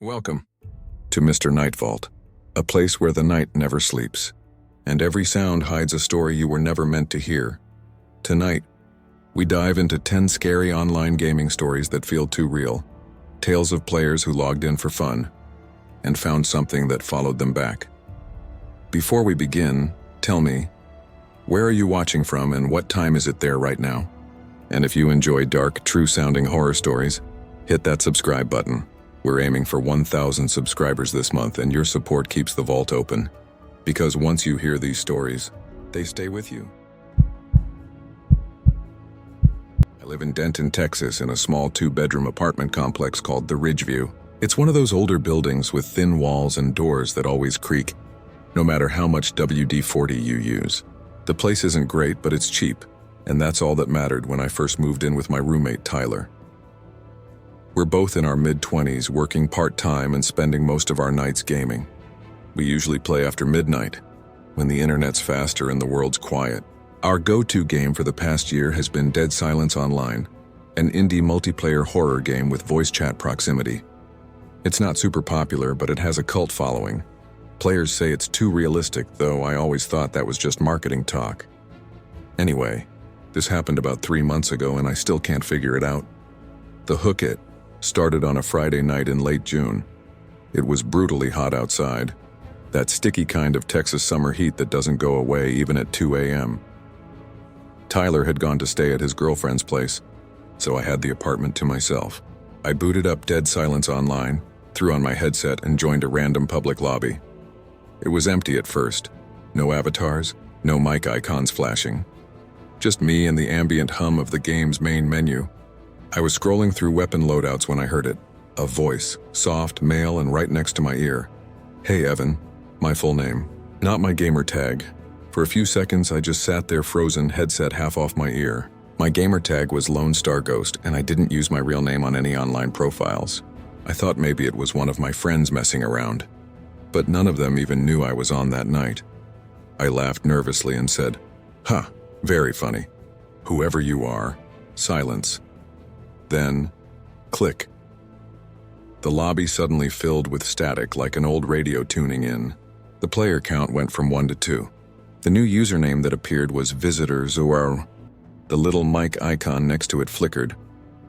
Welcome to MrNightVault, a place where the night never sleeps, and every sound hides a story you were never meant to hear. Tonight, we dive into 10 scary online gaming stories that feel too real, tales of players who logged in for fun and found something that followed them back. Before we begin, tell me, where are you watching from and what time is it there right now? And if you enjoy dark, true-sounding horror stories, hit that subscribe button. We're aiming for 1,000 subscribers this month, and your support keeps the vault open. Because once you hear these stories, they stay with you. I live in Denton, Texas, in a small 2-bedroom apartment complex called the Ridgeview. It's one of those older buildings with thin walls and doors that always creak, no matter how much WD-40 you use. The place isn't great, but it's cheap, and that's all that mattered when I first moved in with my roommate, Tyler. We're both in our mid-20s, working part-time and spending most of our nights gaming. We usually play after midnight, when the internet's faster and the world's quiet. Our go-to game for the past year has been Dead Silence Online, an indie multiplayer horror game with voice chat proximity. It's not super popular, but it has a cult following. Players say it's too realistic, though I always thought that was just marketing talk. Anyway, this happened about 3 months ago and I still can't figure it out. The Hook It started on a Friday night in late June. It was brutally hot outside, that sticky kind of Texas summer heat that doesn't go away even at 2 a.m. Tyler had gone to stay at his girlfriend's place, so I had the apartment to myself. I booted up Dead Silence Online, threw on my headset, and joined a random public lobby. It was empty at first. No avatars, no mic icons flashing. Just me and the ambient hum of the game's main menu. I was scrolling through weapon loadouts when I heard it. A voice, soft, male, and right next to my ear. "Hey, Evan," my full name, not my gamer tag. For a few seconds, I just sat there frozen, headset half off my ear. My gamer tag was Lone Star Ghost, and I didn't use my real name on any online profiles. I thought maybe it was one of my friends messing around. But none of them even knew I was on that night. I laughed nervously and said, "Huh, very funny. Whoever you are." Silence. Then, click. The lobby suddenly filled with static like an old radio tuning in. The player count went from 1 to 2. The new username that appeared was Visitor Zoar. The little mic icon next to it flickered.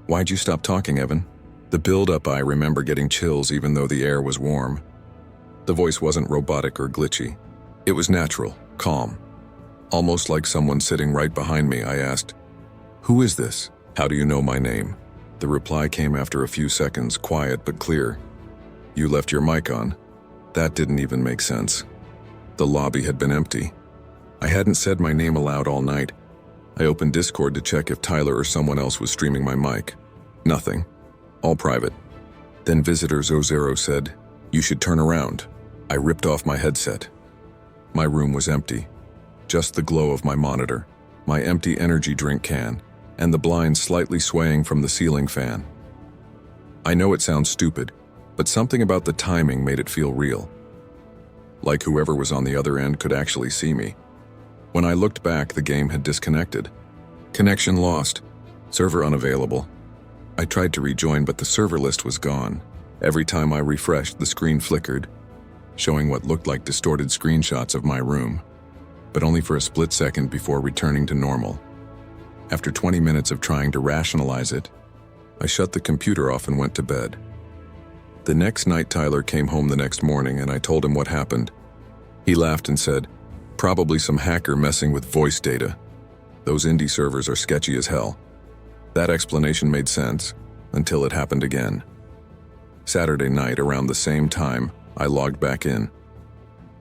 "Why'd you stop talking, Evan?" The build-up, I remember getting chills even though the air was warm. The voice wasn't robotic or glitchy. It was natural, calm. Almost like someone sitting right behind me. I asked, "Who is this? How do you know my name?" The reply came after a few seconds, quiet but clear. "You left your mic on." That didn't even make sense. The lobby had been empty. I hadn't said my name aloud all night. I opened Discord to check if Tyler or someone else was streaming my mic. Nothing. All private. Then Visitor Zozero said, "You should turn around." I ripped off my headset. My room was empty. Just the glow of my monitor, my empty energy drink can, and the blinds slightly swaying from the ceiling fan. I know it sounds stupid, but something about the timing made it feel real. Like whoever was on the other end could actually see me. When I looked back, the game had disconnected. Connection lost. Server unavailable. I tried to rejoin, but the server list was gone. Every time I refreshed, the screen flickered, showing what looked like distorted screenshots of my room, but only for a split second before returning to normal. After 20 minutes of trying to rationalize it, I shut the computer off and went to bed. The next night, Tyler came home the next morning and I told him what happened. He laughed and said, "Probably some hacker messing with voice data. Those indie servers are sketchy as hell." That explanation made sense, until it happened again. Saturday night, around the same time, I logged back in.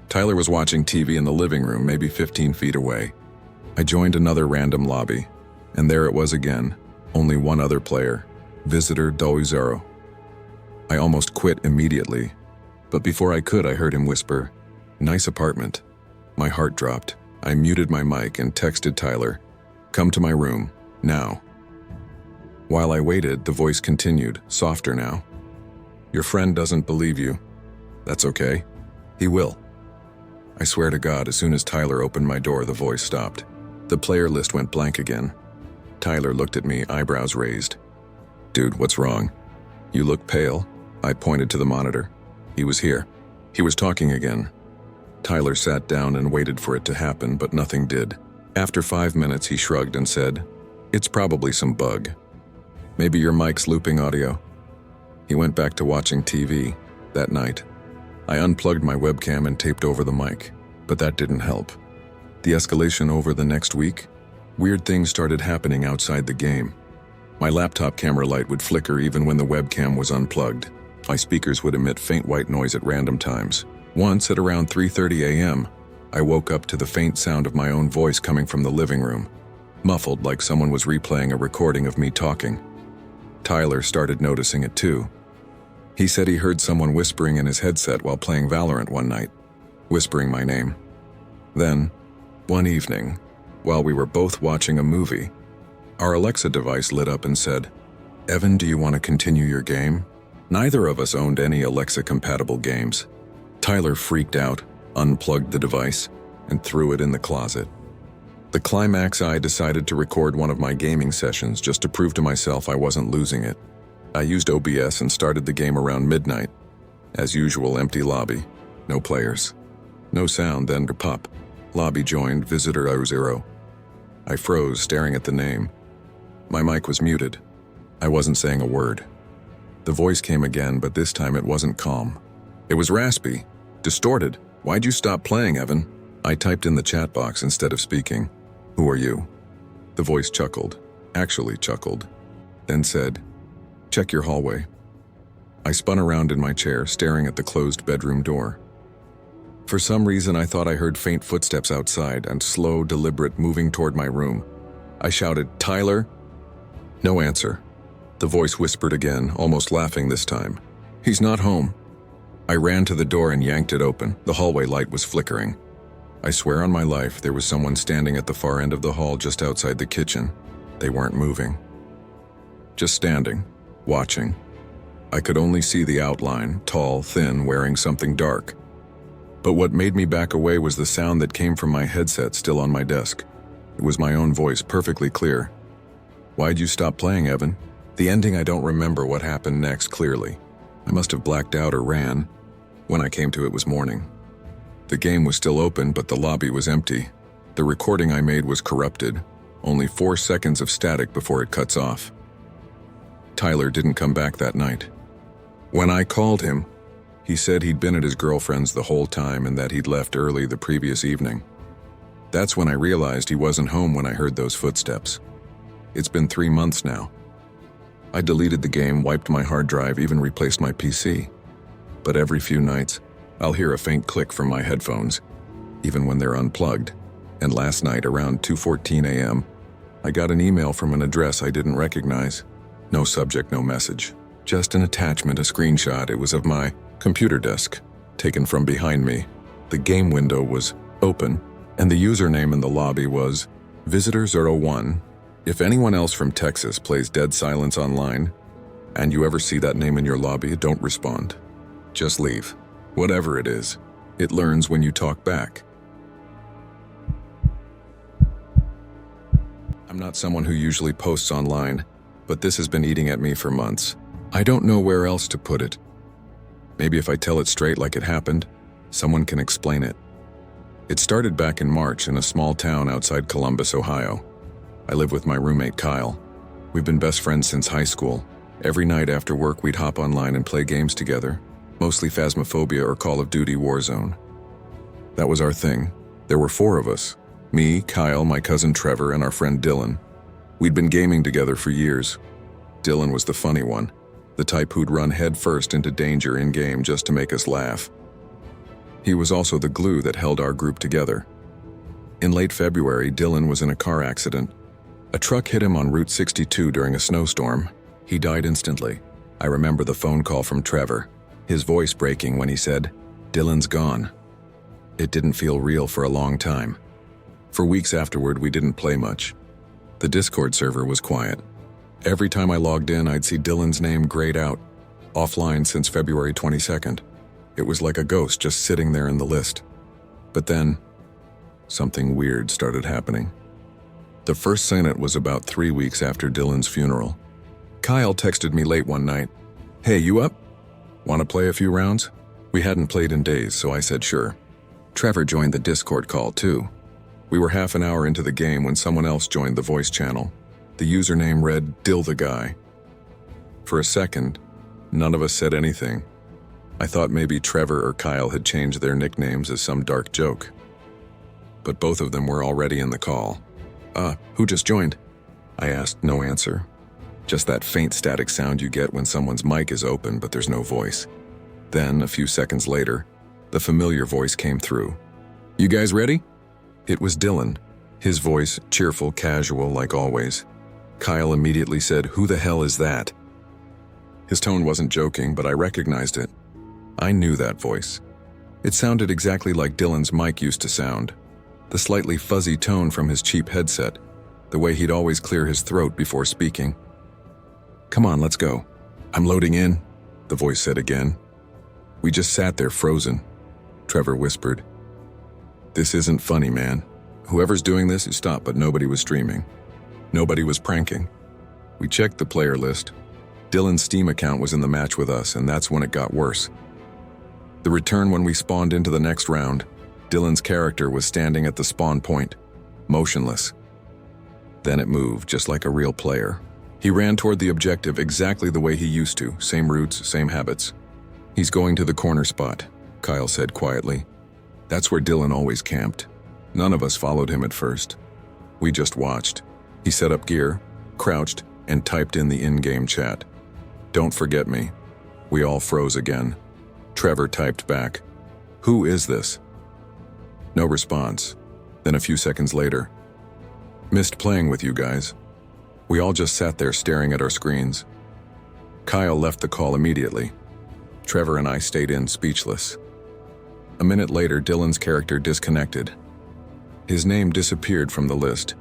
Tyler was watching TV in the living room, maybe 15 feet away. I joined another random lobby, and there it was again, only one other player, Visitor Doizero. I almost quit immediately, but before I could, I heard him whisper, "Nice apartment." My heart dropped. I muted my mic and texted Tyler, "Come to my room, now." While I waited, the voice continued, softer now. "Your friend doesn't believe you. That's okay. He will." I swear to God, as soon as Tyler opened my door, the voice stopped. The player list went blank again. Tyler looked at me, eyebrows raised. "Dude, what's wrong? You look pale." I pointed to the monitor. He was here. He was talking again. Tyler sat down and waited for it to happen, but nothing did. After 5 minutes, he shrugged and said, "It's probably some bug. Maybe your mic's looping audio." He went back to watching TV. That night, I unplugged my webcam and taped over the mic, but that didn't help. The escalation over the next week, weird things started happening outside the game. My laptop camera light would flicker even when the webcam was unplugged. My speakers would emit faint white noise at random times. Once, at around 3:30 a.m., I woke up to the faint sound of my own voice coming from the living room, muffled like someone was replaying a recording of me talking. Tyler started noticing it too. He said he heard someone whispering in his headset while playing Valorant one night, whispering my name. Then, one evening, while we were both watching a movie, our Alexa device lit up and said, "Evan, do you want to continue your game?" Neither of us owned any Alexa-compatible games. Tyler freaked out, unplugged the device, and threw it in the closet. The climax, I decided to record one of my gaming sessions just to prove to myself I wasn't losing it. I used OBS and started the game around midnight. As usual, empty lobby, no players. No sound, then pop. Lobby joined, visitor 0. I froze, staring at the name. My mic was muted. I wasn't saying a word. The voice came again, but this time it wasn't calm. It was raspy, distorted. "Why'd you stop playing, Evan?" I typed in the chat box instead of speaking. "Who are you?" The voice chuckled, actually chuckled, then said, "Check your hallway." I spun around in my chair, staring at the closed bedroom door. For some reason, I thought I heard faint footsteps outside and slow, deliberate moving toward my room. I shouted, "Tyler?" No answer. The voice whispered again, almost laughing this time. "He's not home." I ran to the door and yanked it open. The hallway light was flickering. I swear on my life there was someone standing at the far end of the hall just outside the kitchen. They weren't moving. Just standing, watching. I could only see the outline, tall, thin, wearing something dark. But what made me back away was the sound that came from my headset still on my desk. It was my own voice, perfectly clear. "Why'd you stop playing, Evan?" The ending, I don't remember what happened next clearly. I must have blacked out or ran. When I came to, it was morning. The game was still open, but the lobby was empty. The recording I made was corrupted. Only 4 seconds of static before it cuts off. Tyler didn't come back that night. When I called him, he said he'd been at his girlfriend's the whole time and that he'd left early the previous evening. That's when I realized he wasn't home when I heard those footsteps. It's been 3 months now. I deleted the game, wiped my hard drive, even replaced my PC. But every few nights, I'll hear a faint click from my headphones, even when they're unplugged. And last night, around 2:14 a.m., I got an email from an address I didn't recognize. No subject, no message. Just an attachment, a screenshot. It was of my computer desk, taken from behind me. The game window was open, and the username in the lobby was Visitor01. If anyone else from Texas plays Dead Silence online, and you ever see that name in your lobby, don't respond. Just leave. Whatever it is, it learns when you talk back. I'm not someone who usually posts online, but this has been eating at me for months. I don't know where else to put it. Maybe if I tell it straight like it happened, someone can explain it. It started back in March in a small town outside Columbus, Ohio. I live with my roommate Kyle. We've been best friends since high school. Every night after work, we'd hop online and play games together, mostly Phasmophobia or Call of Duty Warzone. That was our thing. There were 4 of us. Me, Kyle, my cousin Trevor, and our friend Dylan. We'd been gaming together for years. Dylan was the funny one, the type who'd run headfirst into danger in-game just to make us laugh. He was also the glue that held our group together. In late February, Dylan was in a car accident. A truck hit him on Route 62 during a snowstorm. He died instantly. I remember the phone call from Trevor, his voice breaking when he said, "Dylan's gone." It didn't feel real for a long time. For weeks afterward, we didn't play much. The Discord server was quiet. Every time I logged in, I'd see Dylan's name grayed out, offline since February 22nd. It was like a ghost just sitting there in the list. But then, something weird started happening. The first sign it was about 3 weeks after Dylan's funeral. Kyle texted me late one night, "Hey, you up?" Want to play a few rounds? We hadn't played in days, so I said sure. Trevor joined the Discord call too. We were half an hour into the game when someone else joined the voice channel. The username read, "Dill the Guy." For a second, none of us said anything. I thought maybe Trevor or Kyle had changed their nicknames as some dark joke. But both of them were already in the call. Who just joined?" I asked, no answer. Just that faint static sound you get when someone's mic is open but there's no voice. Then, a few seconds later, the familiar voice came through. "You guys ready?" It was Dylan. His voice, cheerful, casual, like always. Kyle immediately said, "Who the hell is that?" His tone wasn't joking, but I recognized it. I knew that voice. It sounded exactly like Dylan's mic used to sound. The slightly fuzzy tone from his cheap headset, the way he'd always clear his throat before speaking. "Come on, let's go." "I'm loading in," the voice said again. We just sat there frozen. Trevor whispered, "This isn't funny, man. Whoever's doing this is stopped," but nobody was streaming. Nobody was pranking. We checked the player list. Dylan's Steam account was in the match with us, and that's when it got worse. The return when we spawned into the next round, Dylan's character was standing at the spawn point, motionless. Then it moved, just like a real player. He ran toward the objective exactly the way he used to, same routes, same habits. "He's going to the corner spot," Kyle said quietly. That's where Dylan always camped. None of us followed him at first. We just watched. He set up gear, crouched, and typed in the in-game chat. "Don't forget me." We all froze again. Trevor typed back, "Who is this?" No response. Then a few seconds later, "Missed playing with you guys." We all just sat there staring at our screens. Kyle left the call immediately. Trevor and I stayed in speechless. A minute later, Dylan's character disconnected. His name disappeared from the list.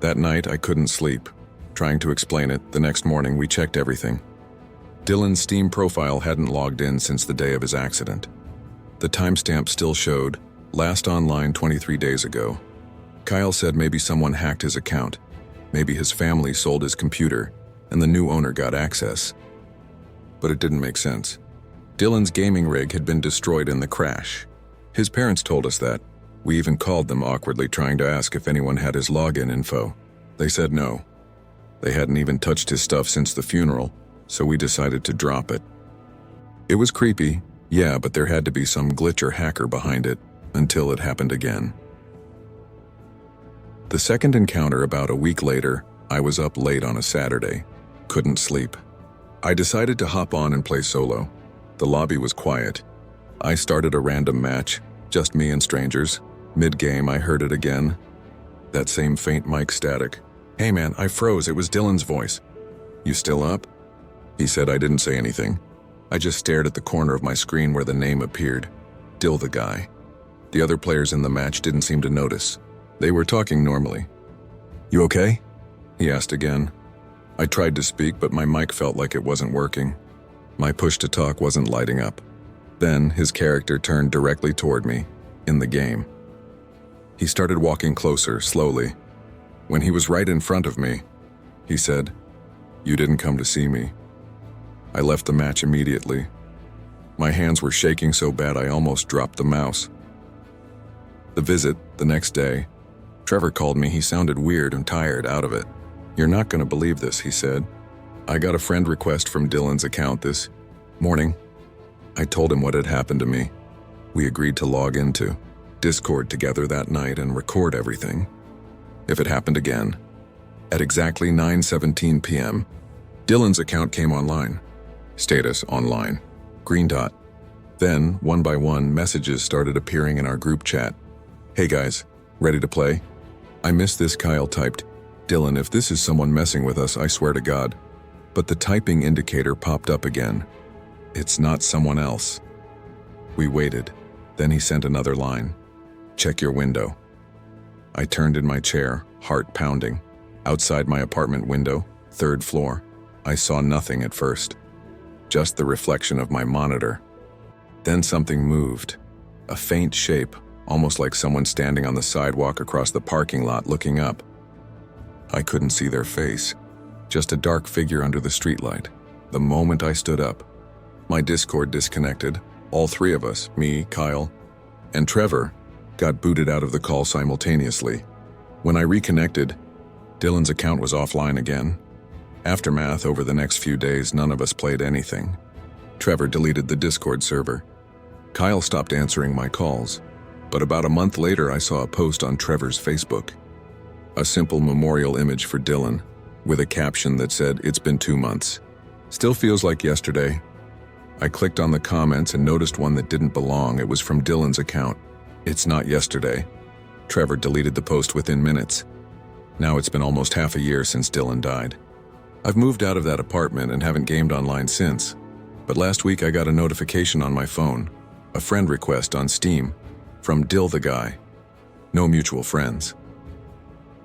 That night, I couldn't sleep. Trying to explain it, the next morning we checked everything. Dylan's Steam profile hadn't logged in since the day of his accident. The timestamp still showed, last online 23 days ago. Kyle said maybe someone hacked his account. Maybe his family sold his computer, and the new owner got access. But it didn't make sense. Dylan's gaming rig had been destroyed in the crash. His parents told us that. We even called them awkwardly, trying to ask if anyone had his login info. They said no. They hadn't even touched his stuff since the funeral, so we decided to drop it. It was creepy, yeah, but there had to be some glitch or hacker behind it, until it happened again. The second encounter about a week later, I was up late on a Saturday. Couldn't sleep. I decided to hop on and play solo. The lobby was quiet. I started a random match, just me and strangers. Mid-game, I heard it again. That same faint mic static. "Hey man, I froze, it was Dylan's voice." "You still up?" He said. I didn't say anything. I just stared at the corner of my screen where the name appeared. Dill the Guy. The other players in the match didn't seem to notice. They were talking normally. "You okay?" he asked again. I tried to speak, but my mic felt like it wasn't working. My push to talk wasn't lighting up. Then his character turned directly toward me, in the game. He started walking closer, slowly. When he was right in front of me, he said, "You didn't come to see me." I left the match immediately. My hands were shaking so bad I almost dropped the mouse. The visit, the next day, Trevor called me. He sounded weird and tired, out of it. "You're not going to believe this," he said. "I got a friend request from Dylan's account this morning." I told him what had happened to me. We agreed to log into Discord together that night and record everything. If it happened again. At exactly 9:17 p.m., Dylan's account came online. Status online. Green dot. Then, one by one, messages started appearing in our group chat. "Hey guys, ready to play?" "I missed this," Kyle typed. "Dylan, if this is someone messing with us, I swear to God." But the typing indicator popped up again. "It's not someone else." We waited. Then he sent another line. "Check your window." I turned in my chair, heart pounding. Outside my apartment window, 3rd floor, I saw nothing at first. Just the reflection of my monitor. Then something moved. A faint shape, almost like someone standing on the sidewalk across the parking lot looking up. I couldn't see their face. Just a dark figure under the streetlight. The moment I stood up, My Discord disconnected. All three of us, me, Kyle, and Trevor, got booted out of the call simultaneously. When I reconnected, Dylan's account was offline again. Aftermath: over the next few days, none of us played anything. Trevor deleted the Discord server. Kyle stopped answering my calls. But about a month later, I saw a post on Trevor's Facebook. A simple memorial image for Dylan, with a caption that said, "It's been 2 months. Still feels like yesterday." I clicked on the comments and noticed one that didn't belong. It was from Dylan's account. "It's not yesterday." Trevor deleted the post within minutes. Now it's been almost half a year since Dylan died. I've moved out of that apartment and haven't gamed online since. But last week I got a notification on my phone, a friend request on Steam, from Dill the guy. No mutual friends.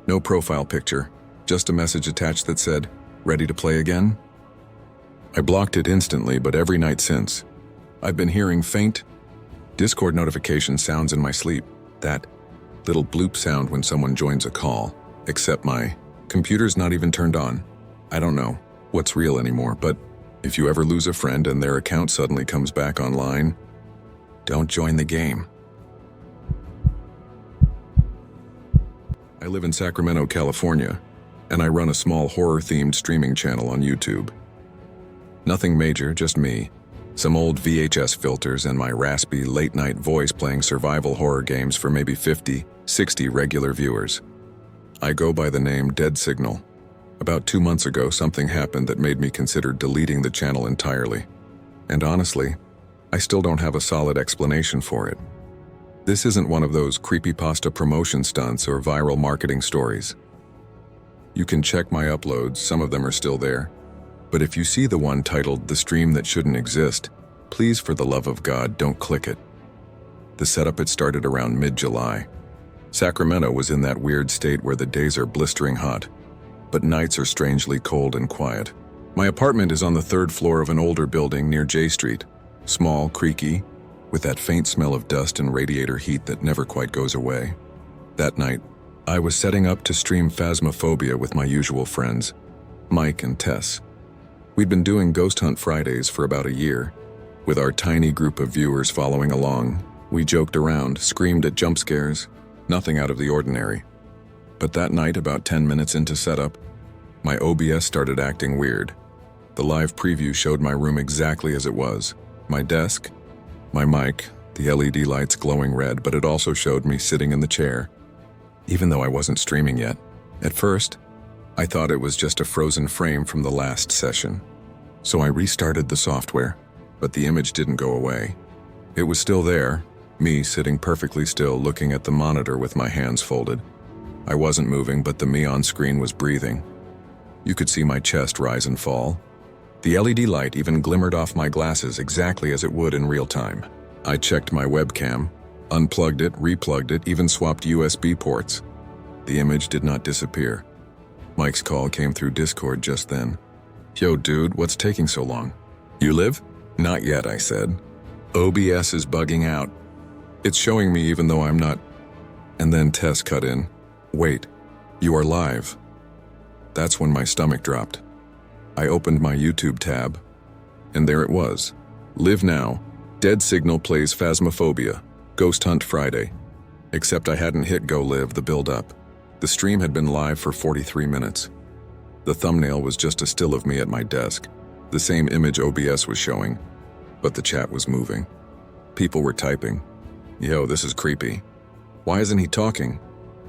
No profile picture, just a message attached that said, "Ready to play again?" I blocked it instantly, but every night since, I've been hearing faint Discord notification sounds in my sleep. That little bloop sound when someone joins a call, except my computer's not even turned on. I don't know what's real anymore, but if you ever lose a friend and their account suddenly comes back online, don't join the game. I live in Sacramento, California, and I run a small horror-themed streaming channel on YouTube. Nothing major, just me, some old VHS filters, and my raspy late-night voice playing survival horror games for maybe 50, 60 regular viewers. I go by the name Dead Signal. About 2 months ago, something happened that made me consider deleting the channel entirely. And honestly, I still don't have a solid explanation for it. This isn't one of those creepypasta promotion stunts or viral marketing stories. You can check my uploads, some of them are still there. But if you see the one titled "The Stream That Shouldn't Exist," please, for the love of God, don't click it. The setup had started around mid-July. Sacramento was in that weird state where the days are blistering hot, but nights are strangely cold and quiet. My apartment is on the 3rd floor of an older building near J Street. Small, creaky, with that faint smell of dust and radiator heat that never quite goes away. That night, I was setting up to stream Phasmophobia with my usual friends, Mike and Tess. We'd been doing Ghost Hunt Fridays for about a year. With our tiny group of viewers following along, we joked around, screamed at jump scares, nothing out of the ordinary. But that night, about 10 minutes into setup, my OBS started acting weird. The live preview showed my room exactly as it was. My desk, my mic, the LED lights glowing red, but it also showed me sitting in the chair, even though I wasn't streaming yet. At first, I thought it was just a frozen frame from the last session. So I restarted the software, but the image didn't go away. It was still there, me sitting perfectly still looking at the monitor with my hands folded. I wasn't moving, but the me on screen was breathing. You could see my chest rise and fall. The LED light even glimmered off my glasses exactly as it would in real time. I checked my webcam, unplugged it, replugged it, even swapped USB ports. The image did not disappear. Mike's call came through Discord just then. "Yo, dude, what's taking so long?" "You live?" "Not yet," I said. "OBS is bugging out. It's showing me even though I'm not." And then Tess cut in. "Wait, you are live." That's when my stomach dropped. I opened my YouTube tab, and there it was. "Live now. Dead Signal plays Phasmophobia. Ghost Hunt Friday." Except I hadn't hit go live the build-up. The stream had been live for 43 minutes. The thumbnail was just a still of me at my desk, the same image OBS was showing, but the chat was moving. People were typing. "Yo, this is creepy. Why isn't he talking?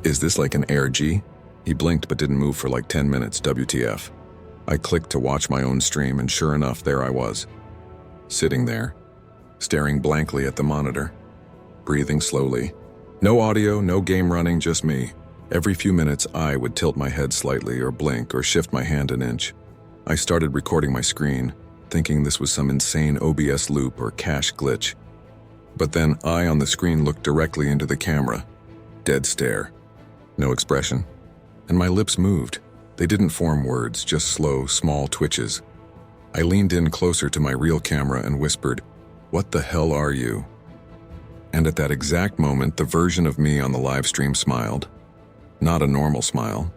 Is this like an AirG?" He blinked but didn't move for like 10 minutes, WTF. I clicked to watch my own stream, and sure enough, there I was. Sitting there, staring blankly at the monitor, breathing slowly. No audio, no game running, just me. Every few minutes, I would tilt my head slightly or blink or shift my hand an inch. I started recording my screen, thinking this was some insane OBS loop or cache glitch. But then I on the screen looked directly into the camera. Dead stare. No expression. And my lips moved. They didn't form words, just slow, small twitches. I leaned in closer to my real camera and whispered, "What the hell are you?" And at that exact moment, the version of me on the live stream smiled. Not a normal smile,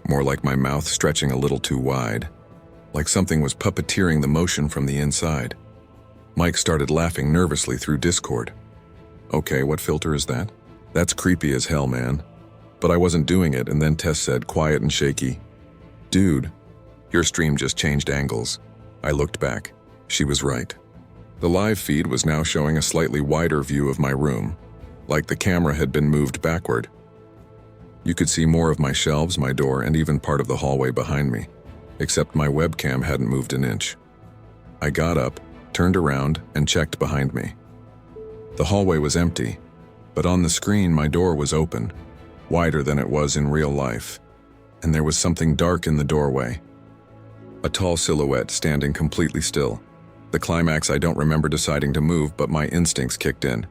more like my mouth stretching a little too wide, like something was puppeteering the motion from the inside. Mike started laughing nervously through Discord. Okay, what filter is that? That's creepy as hell, man. But I wasn't doing it, and then Tess said, quiet and shaky, "Dude, your stream just changed angles." I looked back. She was right. The live feed was now showing a slightly wider view of my room, like the camera had been moved backward. You could see more of my shelves, my door, and even part of the hallway behind me, except my webcam hadn't moved an inch. I got up, turned around, and checked behind me. The hallway was empty, but on the screen my door was open, wider than it was in real life, and there was something dark in the doorway. A tall silhouette standing completely still. The climax, I don't remember deciding to move, but my instincts kicked in.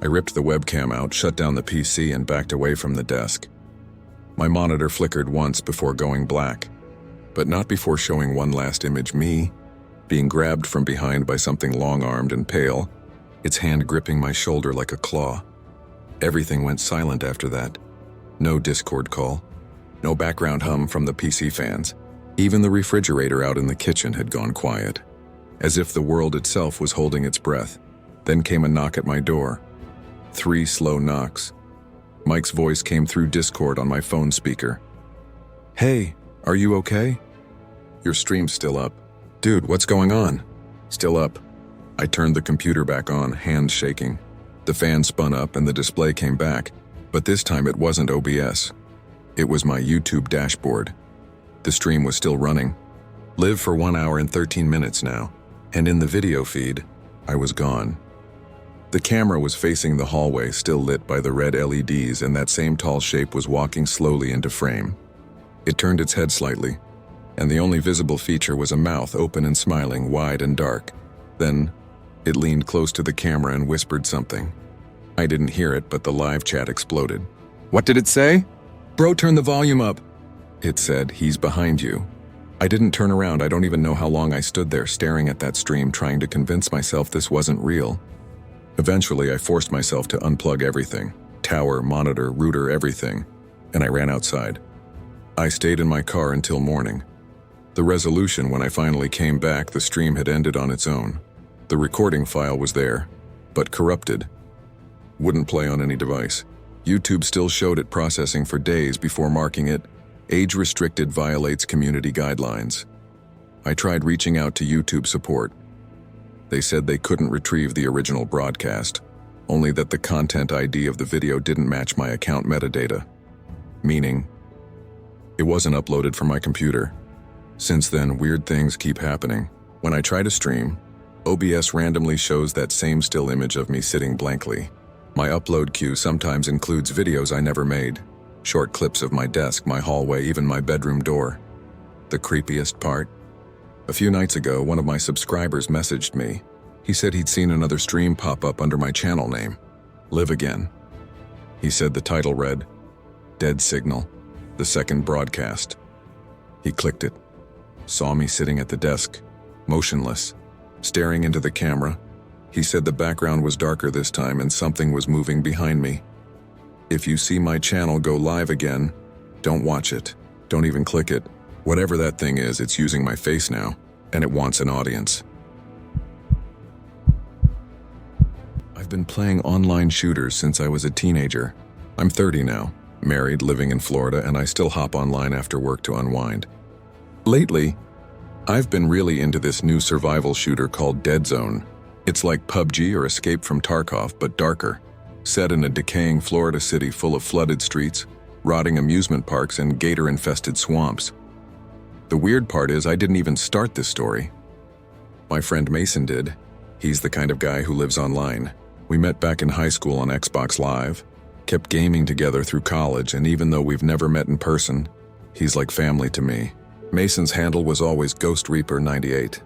I ripped the webcam out, shut down the PC, and backed away from the desk. My monitor flickered once before going black, but not before showing one last image, me, being grabbed from behind by something long-armed and pale, its hand gripping my shoulder like a claw. Everything went silent after that. No Discord call, no background hum from the PC fans. Even the refrigerator out in the kitchen had gone quiet, as if the world itself was holding its breath. Then came a knock at my door. 3 slow knocks. Mike's voice came through Discord on my phone speaker. "Hey, are you okay? Your stream's still up." "Dude, what's going on?" "Still up." I turned the computer back on, hands shaking. The fan spun up and the display came back, but this time it wasn't OBS. It was my YouTube dashboard. The stream was still running. Live for 1 hour and 13 minutes now, and in the video feed, I was gone. The camera was facing the hallway, still lit by the red LEDs, and that same tall shape was walking slowly into frame. It turned its head slightly, and the only visible feature was a mouth open and smiling, wide and dark. Then, it leaned close to the camera and whispered something. I didn't hear it, but the live chat exploded. "What did it say?" "Bro, turn the volume up." It said, "He's behind you." I didn't turn around. I don't even know how long I stood there staring at that stream, trying to convince myself this wasn't real. Eventually, I forced myself to unplug everything. Tower, monitor, router, everything. And I ran outside. I stayed in my car until morning. The resolution, when I finally came back, the stream had ended on its own. The recording file was there, but corrupted. Wouldn't play on any device. YouTube still showed it processing for days before marking it age-restricted, violates community guidelines. I tried reaching out to YouTube support. They said they couldn't retrieve the original broadcast, only that the content ID of the video didn't match my account metadata, meaning it wasn't uploaded from my computer. Since then, weird things keep happening. When I try to stream, OBS randomly shows that same still image of me sitting blankly. My upload queue sometimes includes videos I never made. Short clips of my desk, my hallway, even my bedroom door. The creepiest part? A few nights ago, one of my subscribers messaged me. He said he'd seen another stream pop up under my channel name, Live Again. He said the title read, Dead Signal, the second broadcast. He clicked it, saw me sitting at the desk, motionless, staring into the camera. He said the background was darker this time and something was moving behind me. If you see my channel go live again, don't watch it. Don't even click it. Whatever that thing is, it's using my face now, and it wants an audience. I've been playing online shooters since I was a teenager. I'm 30 now, married, living in Florida, and I still hop online after work to unwind. Lately, I've been really into this new survival shooter called Dead Zone. It's like PUBG or Escape from Tarkov, but darker. Set in a decaying Florida city full of flooded streets, rotting amusement parks, and gator-infested swamps. The weird part is I didn't even start this story. My friend Mason did. He's the kind of guy who lives online. We met back in high school on Xbox Live, kept gaming together through college, and even though we've never met in person, he's like family to me. Mason's handle was always Ghost Reaper 98.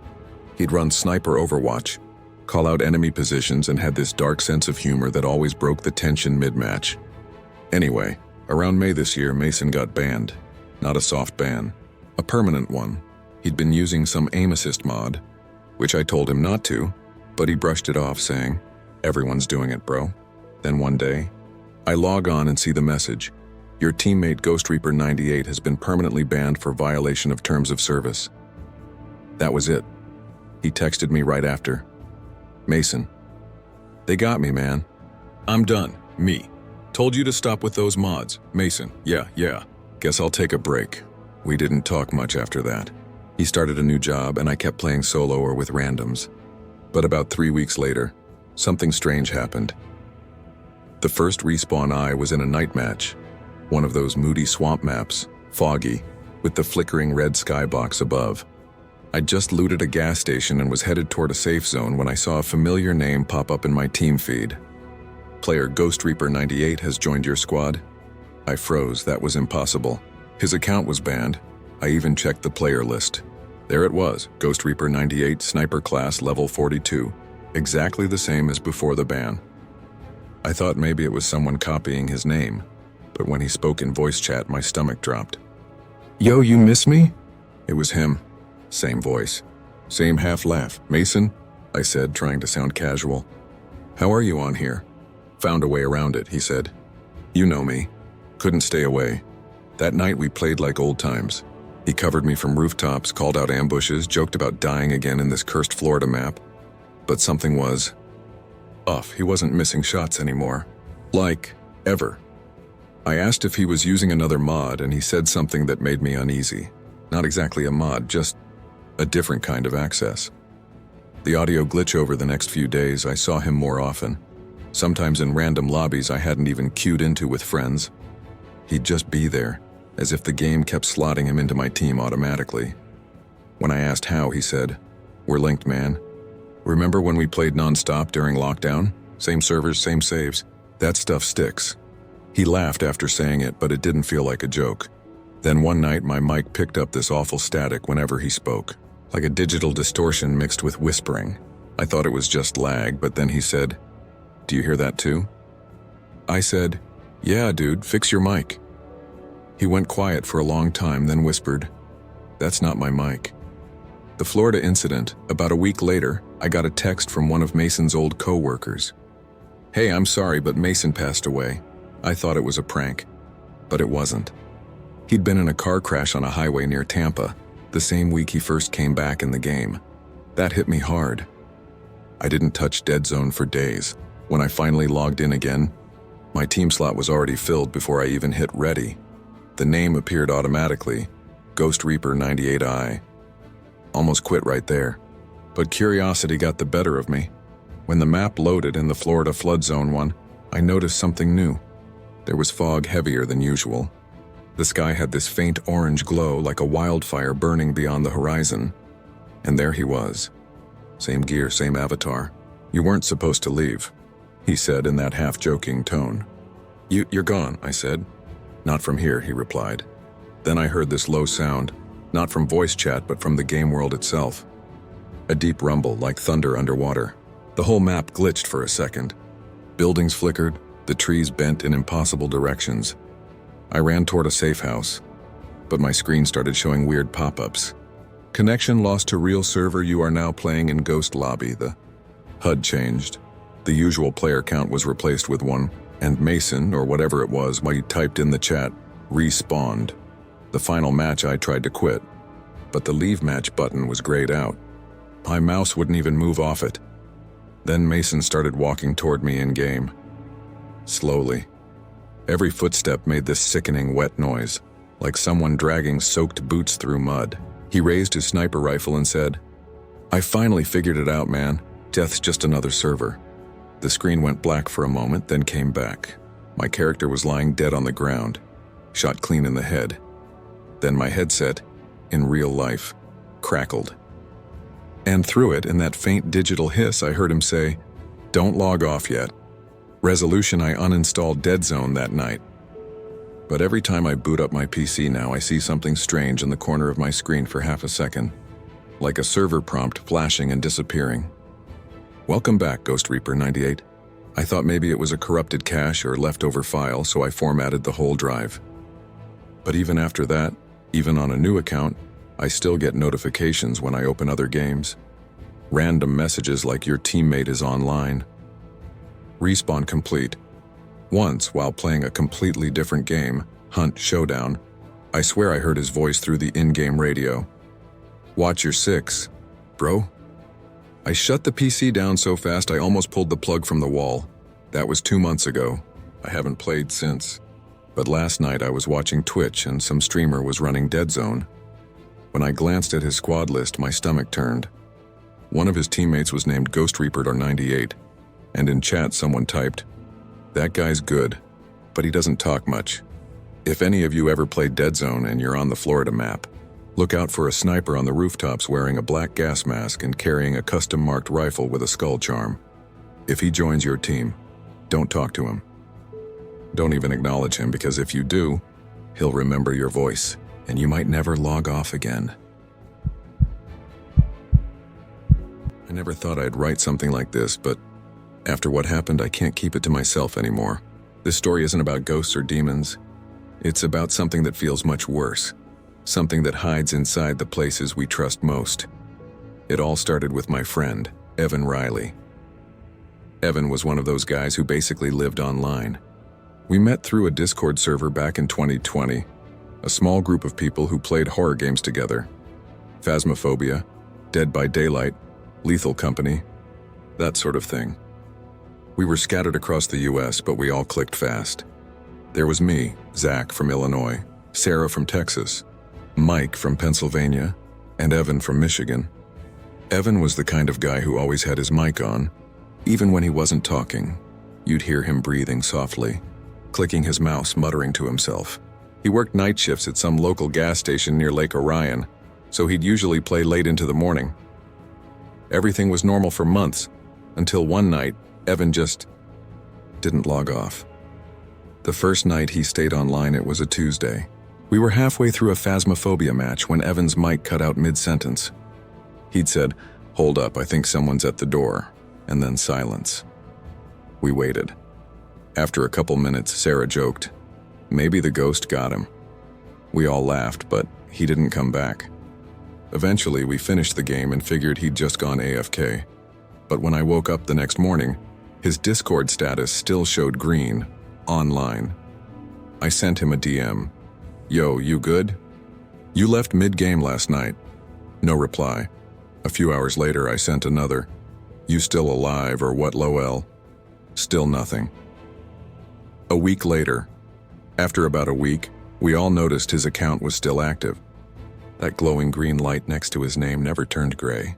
He'd run Sniper Overwatch, call out enemy positions, and had this dark sense of humor that always broke the tension mid-match. Anyway, around May this year, Mason got banned. Not a soft ban, a permanent one. He'd been using some aim assist mod, which I told him not to, but he brushed it off saying, "Everyone's doing it, bro." Then one day, I log on and see the message, "Your teammate Ghost Reaper 98 has been permanently banned for violation of terms of service." That was it. He texted me right after, Mason. They got me, man. I'm done. Me. Told you to stop with those mods. Mason. Yeah. Guess I'll take a break. We didn't talk much after that. He started a new job and I kept playing solo or with randoms. But about 3 weeks later, something strange happened. The first respawn I was in a night match. One of those moody swamp maps, foggy, with the flickering red skybox above. I'd just looted a gas station and was headed toward a safe zone when I saw a familiar name pop up in my team feed. Player Ghost Reaper 98 has joined your squad. I froze, that was impossible. His account was banned. I even checked the player list. There it was, Ghost Reaper 98, sniper class, level 42. Exactly the same as before the ban. I thought maybe it was someone copying his name, but when he spoke in voice chat, my stomach dropped. Yo, you miss me? It was him. Same voice. Same half laugh. Mason? I said, trying to sound casual. How are you on here? Found a way around it, he said. You know me. Couldn't stay away. That night we played like old times. He covered me from rooftops, called out ambushes, joked about dying again in this cursed Florida map. But something was off. He wasn't missing shots anymore. Like, ever. I asked if he was using another mod and he said something that made me uneasy. Not exactly a mod, just a different kind of access. The audio glitch over the next few days, I saw him more often. Sometimes in random lobbies I hadn't even queued into with friends. He'd just be there, as if the game kept slotting him into my team automatically. When I asked how, he said, "We're linked, man. Remember when we played non-stop during lockdown? Same servers, same saves. That stuff sticks." He laughed after saying it, but it didn't feel like a joke. Then one night my mic picked up this awful static whenever he spoke, like a digital distortion mixed with whispering. I thought it was just lag, but then he said, "Do you hear that too?" I said, "Yeah, dude, fix your mic." He went quiet for a long time, then whispered, "That's not my mic." The Florida incident, about a week later, I got a text from one of Mason's old co-workers. "Hey, I'm sorry, but Mason passed away. I thought it was a prank, but it wasn't." He'd been in a car crash on a highway near Tampa, the same week he first came back in the game. That hit me hard. I didn't touch Dead Zone for days. When I finally logged in again, my team slot was already filled before I even hit ready. The name appeared automatically, Ghost Reaper 98I. Almost quit right there, but curiosity got the better of me. When the map loaded in the Florida flood zone one, I noticed something new. There was fog heavier than usual. The sky had this faint orange glow like a wildfire burning beyond the horizon. And there he was. Same gear, same avatar. "You weren't supposed to leave," he said in that half-joking tone. You're gone," I said. "Not from here," he replied. Then I heard this low sound, not from voice chat but from the game world itself. A deep rumble like thunder underwater. The whole map glitched for a second. Buildings flickered, the trees bent in impossible directions. I ran toward a safe house, but my screen started showing weird pop-ups. "Connection lost to real server, you are now playing in Ghost Lobby." The HUD changed. The usual player count was replaced with one, and Mason, or whatever it was, when he typed in the chat, respawned. The final match I tried to quit, but the leave match button was grayed out. My mouse wouldn't even move off it. Then Mason started walking toward me in-game. Slowly. Every footstep made this sickening wet noise, like someone dragging soaked boots through mud. He raised his sniper rifle and said, "I finally figured it out, man. Death's just another server." The screen went black for a moment, then came back. My character was lying dead on the ground, shot clean in the head. Then my headset, in real life, crackled. And through it, in that faint digital hiss, I heard him say, "Don't log off yet." Resolution: I uninstalled Dead Zone that night. But every time I boot up my PC now, I see something strange in the corner of my screen for half a second, like a server prompt flashing and disappearing. "Welcome back, Ghost Reaper 98. I thought maybe it was a corrupted cache or leftover file, so I formatted the whole drive." But even after that, even on a new account, I still get notifications when I open other games. Random messages like "Your teammate is online." Respawn complete. Once, while playing a completely different game, Hunt Showdown, I swear I heard his voice through the in-game radio. "Watch your six, bro." I shut the PC down so fast I almost pulled the plug from the wall. That was 2 months ago. I haven't played since. But last night I was watching Twitch and some streamer was running Dead Zone. When I glanced at his squad list, my stomach turned. One of his teammates was named Ghost Reaper 98, and in chat someone typed, "That guy's good, but he doesn't talk much." If any of you ever played Dead Zone and you're on the Florida map, look out for a sniper on the rooftops wearing a black gas mask and carrying a custom-marked rifle with a skull charm. If he joins your team, don't talk to him. Don't even acknowledge him, because if you do, he'll remember your voice, and you might never log off again. I never thought I'd write something like this, but after what happened, I can't keep it to myself anymore. This story isn't about ghosts or demons. It's about something that feels much worse. Something that hides inside the places we trust most. It all started with my friend, Evan Riley. Evan was one of those guys who basically lived online. We met through a Discord server back in 2020, a small group of people who played horror games together. Phasmophobia, Dead by Daylight, Lethal Company, that sort of thing. We were scattered across the US, but we all clicked fast. There was me, Zach from Illinois, Sarah from Texas, Mike from Pennsylvania, and Evan from Michigan. Evan was the kind of guy who always had his mic on. Even when he wasn't talking, you'd hear him breathing softly, clicking his mouse, muttering to himself. He worked night shifts at some local gas station near Lake Orion, so he'd usually play late into the morning. Everything was normal for months, until one night, Evan just didn't log off. The first night he stayed online, it was a Tuesday. We were halfway through a Phasmophobia match when Evan's mic cut out mid-sentence. He'd said, "Hold up, I think someone's at the door," and then silence. We waited. After a couple minutes, Sarah joked, "Maybe the ghost got him." We all laughed, but he didn't come back. Eventually, we finished the game and figured he'd just gone AFK. But when I woke up the next morning, his Discord status still showed green, online. I sent him a DM. "Yo, you good? You left mid-game last night." No reply. A few hours later, I sent another. "You still alive or what, lol?" Still nothing. A week later, after about a week, we all noticed his account was still active. That glowing green light next to his name never turned gray.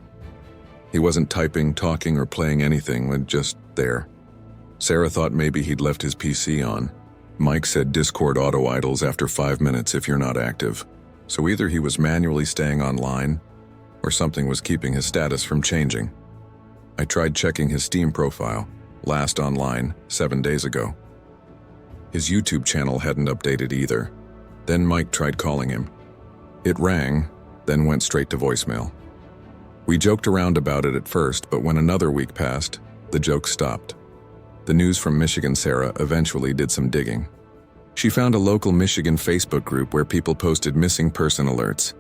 He wasn't typing, talking, or playing anything, just there. Sarah thought maybe he'd left his PC on. Mike said Discord auto-idles after 5 minutes if you're not active. So either he was manually staying online, or something was keeping his status from changing. I tried checking his Steam profile, last online 7 days ago. His YouTube channel hadn't updated either. Then Mike tried calling him. It rang, then went straight to voicemail. We joked around about it at first, but when another week passed, the joke stopped. The news from Michigan Sarah eventually did some digging. She found a local Michigan Facebook group where people posted missing person alerts.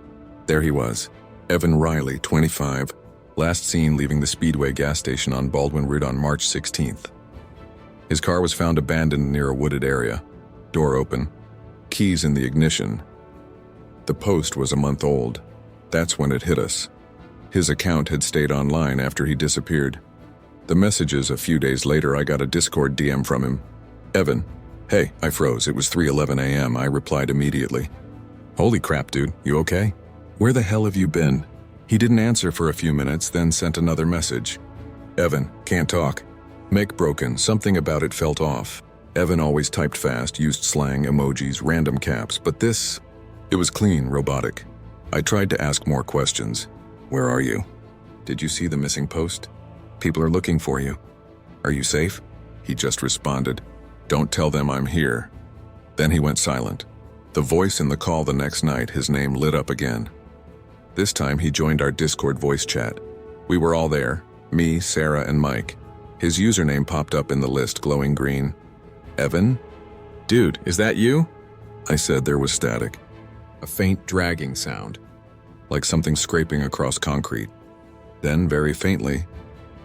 There he was, Evan Riley, 25, last seen leaving the Speedway gas station on Baldwin Route on March 16th. His car was found abandoned near a wooded area, door open, keys in the ignition. The post was a month old. That's when it hit us. His account had stayed online after he disappeared. The messages a few days later, I got a Discord DM from him. "Evan, hey," I froze. It was 3:11 a.m. I replied immediately. "Holy crap, dude, you okay? Where the hell have you been?" He didn't answer for a few minutes, then sent another message. "Evan, can't talk. Mic broken, something about it felt off." Evan always typed fast, used slang, emojis, random caps, but this, it was clean, robotic. I tried to ask more questions. "Where are you? Did you see the missing post? People are looking for you. Are you safe?" He just responded, "Don't tell them I'm here." Then he went silent. The voice in the call the next night, his name lit up again. This time he joined our Discord voice chat. We were all there, me, Sarah, and Mike. His username popped up in the list, glowing green. "Evan? Dude, is that you?" I said. There was static. A faint dragging sound, like something scraping across concrete. Then, very faintly,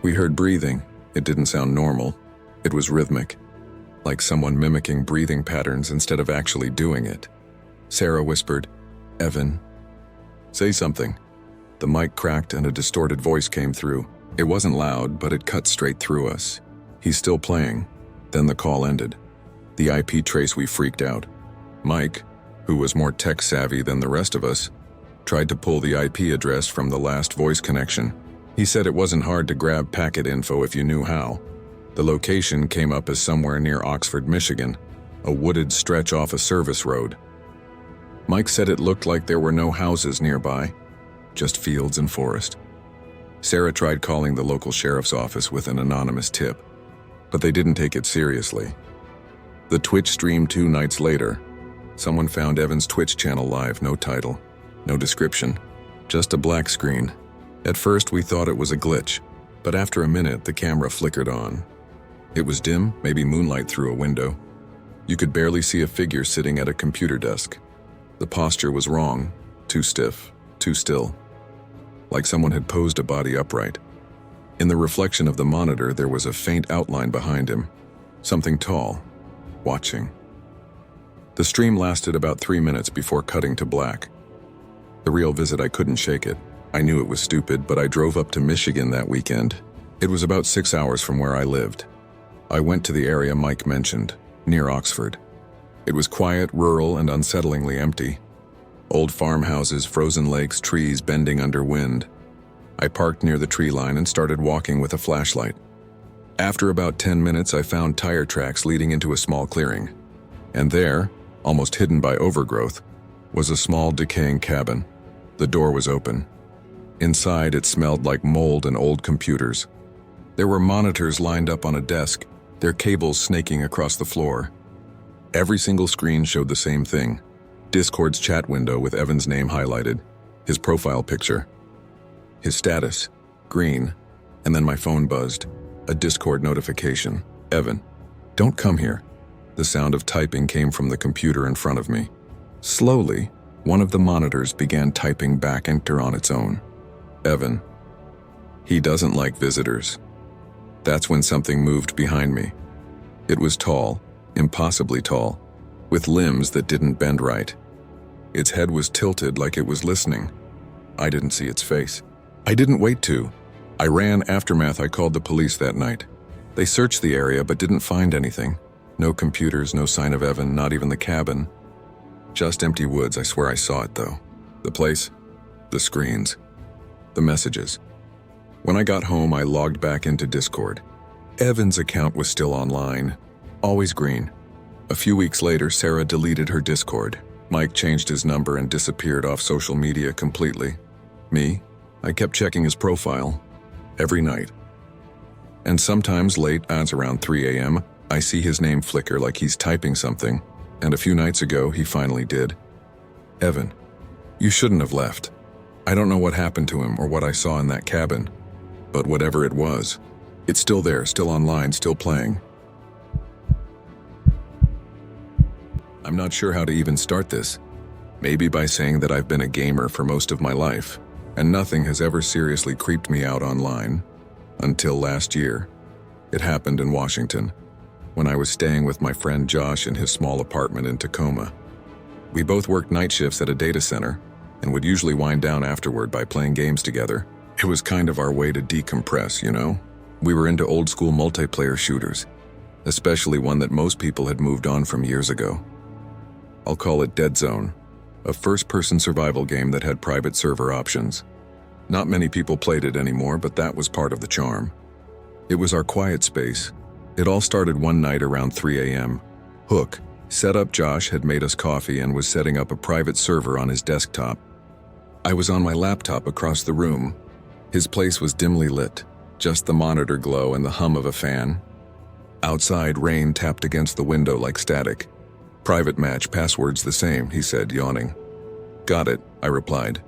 we heard breathing. It didn't sound normal. It was rhythmic, like someone mimicking breathing patterns instead of actually doing it. Sarah whispered, "Evan, say something." The mic cracked and a distorted voice came through. It wasn't loud, but it cut straight through us. He's still playing. Then the call ended. The IP trace, we freaked out. Mike, who was more tech-savvy than the rest of us, tried to pull the IP address from the last voice connection. He said it wasn't hard to grab packet info if you knew how. The location came up as somewhere near Oxford, Michigan, a wooded stretch off a service road. Mike said it looked like there were no houses nearby, just fields and forest. Sarah tried calling the local sheriff's office with an anonymous tip, but they didn't take it seriously. The Twitch stream 2 nights later. Someone found Evan's Twitch channel live, no title, no description, just a black screen. At first we thought it was a glitch, but after a minute the camera flickered on. It was dim, maybe moonlight through a window. You could barely see a figure sitting at a computer desk. The posture was wrong, too stiff, too still, like someone had posed a body upright. In the reflection of the monitor there was a faint outline behind him, something tall, watching. The stream lasted about 3 minutes before cutting to black. The real visit, I couldn't shake it. I knew it was stupid, but I drove up to Michigan that weekend. It was about 6 hours from where I lived. I went to the area Mike mentioned, near Oxford. It was quiet, rural, and unsettlingly empty. Old farmhouses, frozen lakes, trees bending under wind. I parked near the tree line and started walking with a flashlight. After about 10 minutes, I found tire tracks leading into a small clearing. And there, almost hidden by overgrowth, was a small decaying cabin. The door was open. Inside, it smelled like mold and old computers. There were monitors lined up on a desk, their cables snaking across the floor. Every single screen showed the same thing. Discord's chat window with Evan's name highlighted, his profile picture, his status, green, and then my phone buzzed, a Discord notification. Evan, don't come here. The sound of typing came from the computer in front of me. Slowly, one of the monitors began typing back enter on its own. Evan. He doesn't like visitors. That's when something moved behind me. It was tall, impossibly tall, with limbs that didn't bend right. Its head was tilted like it was listening. I didn't see its face. I didn't wait to. I ran. Aftermath, I called the police that night. They searched the area but didn't find anything. No computers, no sign of Evan, not even the cabin. Just empty woods. I swear I saw it though. The place, the screens, the messages. When I got home, I logged back into Discord. Evan's account was still online, always green. A few weeks later, Sarah deleted her Discord. Mike changed his number and disappeared off social media completely. Me, I kept checking his profile every night. And sometimes late, as around 3 a.m., I see his name flicker like he's typing something, and a few nights ago, he finally did. Evan, you shouldn't have left. I don't know what happened to him or what I saw in that cabin, but whatever it was, it's still there, still online, still playing. I'm not sure how to even start this. Maybe by saying that I've been a gamer for most of my life, and nothing has ever seriously creeped me out online. Until last year. It happened in Washington, when I was staying with my friend Josh in his small apartment in Tacoma. We both worked night shifts at a data center, and would usually wind down afterward by playing games together. It was kind of our way to decompress, you know? We were into old-school multiplayer shooters, especially one that most people had moved on from years ago. I'll call it Dead Zone, a first-person survival game that had private server options. Not many people played it anymore, but that was part of the charm. It was our quiet space. It all started one night around 3 a.m. Hook, set up Josh, had made us coffee and was setting up a private server on his desktop. I was on my laptop across the room. His place was dimly lit, just the monitor glow and the hum of a fan. Outside, rain tapped against the window like static. Private match, passwords the same, he said, yawning. Got it, I replied.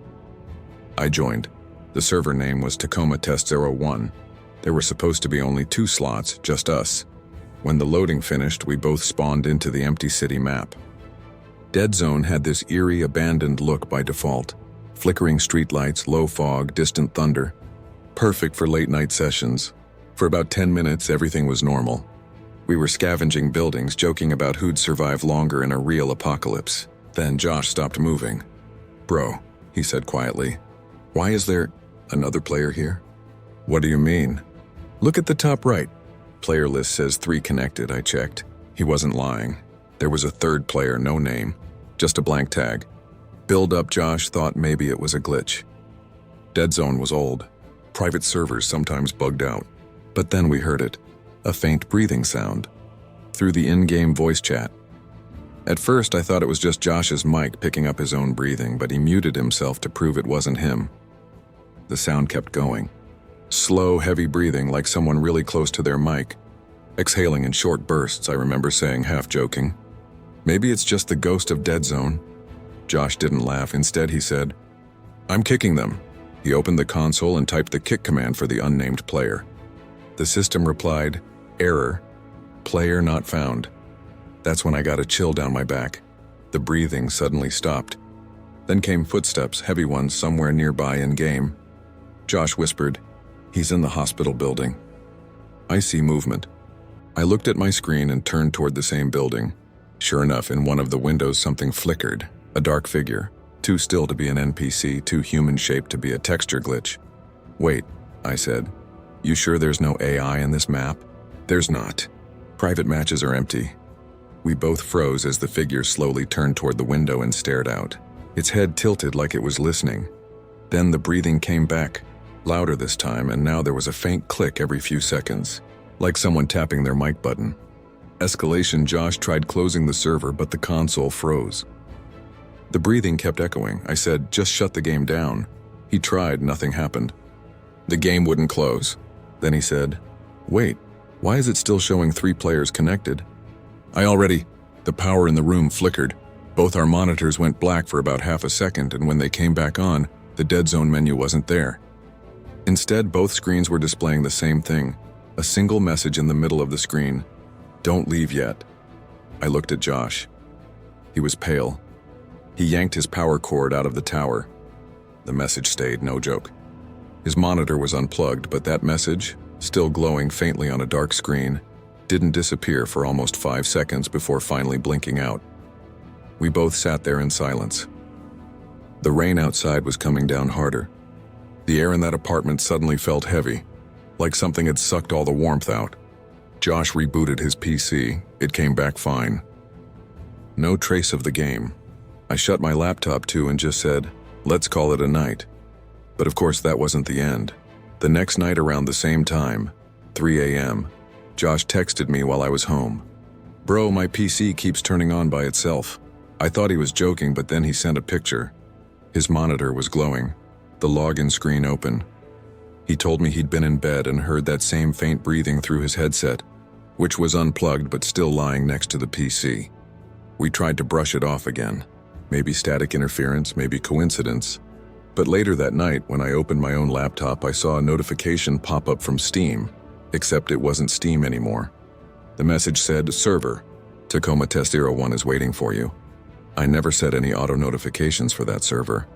I joined. The server name was Tacoma Test 01. There were supposed to be only 2 slots, just us. When the loading finished, we both spawned into the empty city map. Dead Zone had this eerie, abandoned look by default. Flickering streetlights, low fog, distant thunder. Perfect for late-night sessions. For about 10 minutes, everything was normal. We were scavenging buildings, joking about who'd survive longer in a real apocalypse. Then Josh stopped moving. Bro, he said quietly, why is there another player here? What do you mean? Look at the top right. Player list says 3 connected, I checked. He wasn't lying. There was a third player, no name, just a blank tag. Build up Josh thought maybe it was a glitch. Dead zone was old. Private servers sometimes bugged out. But then we heard it, a faint breathing sound, through the in-game voice chat. At first I thought it was just Josh's mic picking up his own breathing, but he muted himself to prove it wasn't him. The sound kept going. Slow, heavy breathing like someone really close to their mic. Exhaling in short bursts, I remember saying, half joking. Maybe it's just the ghost of Dead Zone. Josh didn't laugh. Instead, he said, I'm kicking them. He opened the console and typed the kick command for the unnamed player. The system replied, error, player not found. That's when I got a chill down my back. The breathing suddenly stopped. Then came footsteps, heavy ones somewhere nearby in-game. Josh whispered, he's in the hospital building. I see movement. I looked at my screen and turned toward the same building. Sure enough, in one of the windows something flickered, a dark figure, too still to be an NPC, too human-shaped to be a texture glitch. Wait, I said. You sure there's no AI in this map? There's not. Private matches are empty. We both froze as the figure slowly turned toward the window and stared out. Its head tilted like it was listening. Then the breathing came back, louder this time, and now there was a faint click every few seconds, like someone tapping their mic button. Escalation. Josh tried closing the server, but the console froze. The breathing kept echoing. I said, just shut the game down. He tried, nothing happened. The game wouldn't close. Then he said, wait, why is it still showing 3 players connected? The power in the room flickered. Both our monitors went black for about half a second, and when they came back on, the Dead Zone menu wasn't there. Instead, both screens were displaying the same thing, a single message in the middle of the screen. Don't leave yet. I looked at Josh. He was pale. He yanked his power cord out of the tower. The message stayed, no joke. His monitor was unplugged, but that message, still glowing faintly on a dark screen, didn't disappear for almost 5 seconds before finally blinking out. We both sat there in silence. The rain outside was coming down harder. The air in that apartment suddenly felt heavy, like something had sucked all the warmth out. Josh rebooted his PC. It came back fine. No trace of the game. I shut my laptop too and just said, let's call it a night. But of course that wasn't the end. The next night around the same time, 3 a.m., Josh texted me while I was home. Bro, my PC keeps turning on by itself. I thought he was joking, but then he sent a picture. His monitor was glowing, the login screen open. He told me he'd been in bed and heard that same faint breathing through his headset, which was unplugged but still lying next to the PC. We tried to brush it off again. Maybe static interference, maybe coincidence. But later that night, when I opened my own laptop, I saw a notification pop up from Steam, except it wasn't Steam anymore. The message said, server, Tacoma Test 01 is waiting for you. I never set any auto notifications for that server.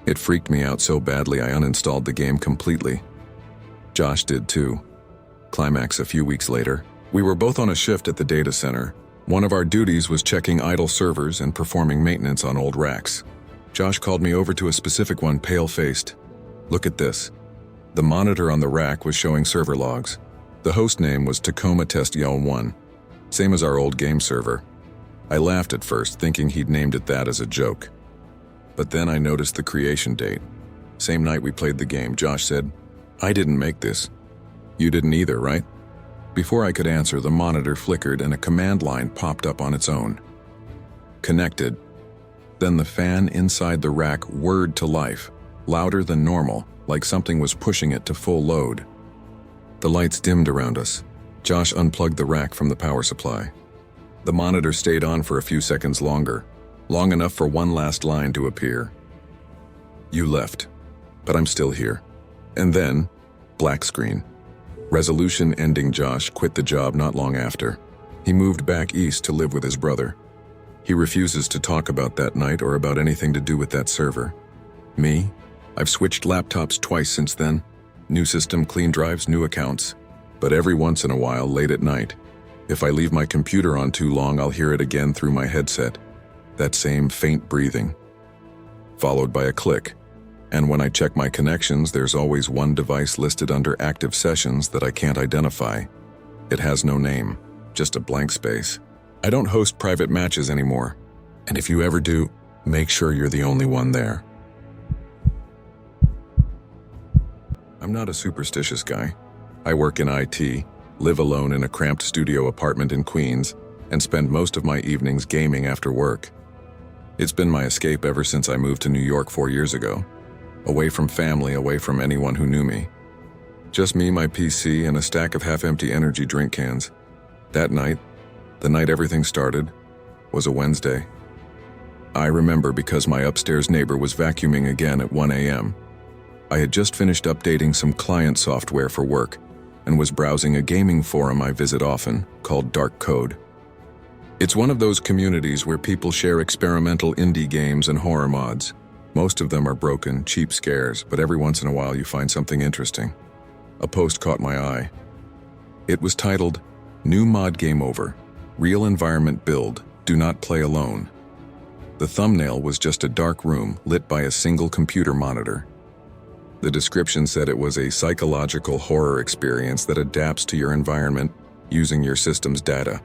It freaked me out so badly I uninstalled the game completely. Josh did too. Climax. A few weeks later, we were both on a shift at the data center. One of our duties was checking idle servers and performing maintenance on old racks. Josh called me over to a specific one, pale-faced. Look at this. The monitor on the rack was showing server logs. The host name was Tacoma Test 01, same as our old game server. I laughed at first, thinking he'd named it that as a joke. But then I noticed the creation date. Same night we played the game, Josh said, I didn't make this. You didn't either, right? Before I could answer, the monitor flickered and a command line popped up on its own. Connected. Then the fan inside the rack whirred to life, louder than normal, like something was pushing it to full load. The lights dimmed around us. Josh unplugged the rack from the power supply. The monitor stayed on for a few seconds longer, long enough for one last line to appear. You left, but I'm still here. And then, black screen. Resolution ending. Josh quit the job not long after. He moved back east to live with his brother. He refuses to talk about that night or about anything to do with that server. Me? I've switched laptops twice since then. New system, clean drives, new accounts. But every once in a while, late at night, if I leave my computer on too long, I'll hear it again through my headset. That same faint breathing. Followed by a click. And when I check my connections, there's always one device listed under active sessions that I can't identify. It has no name, just a blank space. I don't host private matches anymore, and if you ever do, make sure you're the only one there. I'm not a superstitious guy. I work in IT, live alone in a cramped studio apartment in Queens, and spend most of my evenings gaming after work. It's been my escape ever since I moved to New York 4 years ago. Away from family, away from anyone who knew me. Just me, my PC, and a stack of half-empty energy drink cans. That night, the night everything started, was a Wednesday. I remember because my upstairs neighbor was vacuuming again at 1 a.m. I had just finished updating some client software for work and was browsing a gaming forum I visit often called Dark Code. It's one of those communities where people share experimental indie games and horror mods. Most of them are broken, cheap scares, but every once in a while you find something interesting. A post caught my eye. It was titled, "New Mod Game Over. Real Environment Build. Do Not Play Alone." The thumbnail was just a dark room lit by a single computer monitor. The description said it was a psychological horror experience that adapts to your environment using your system's data.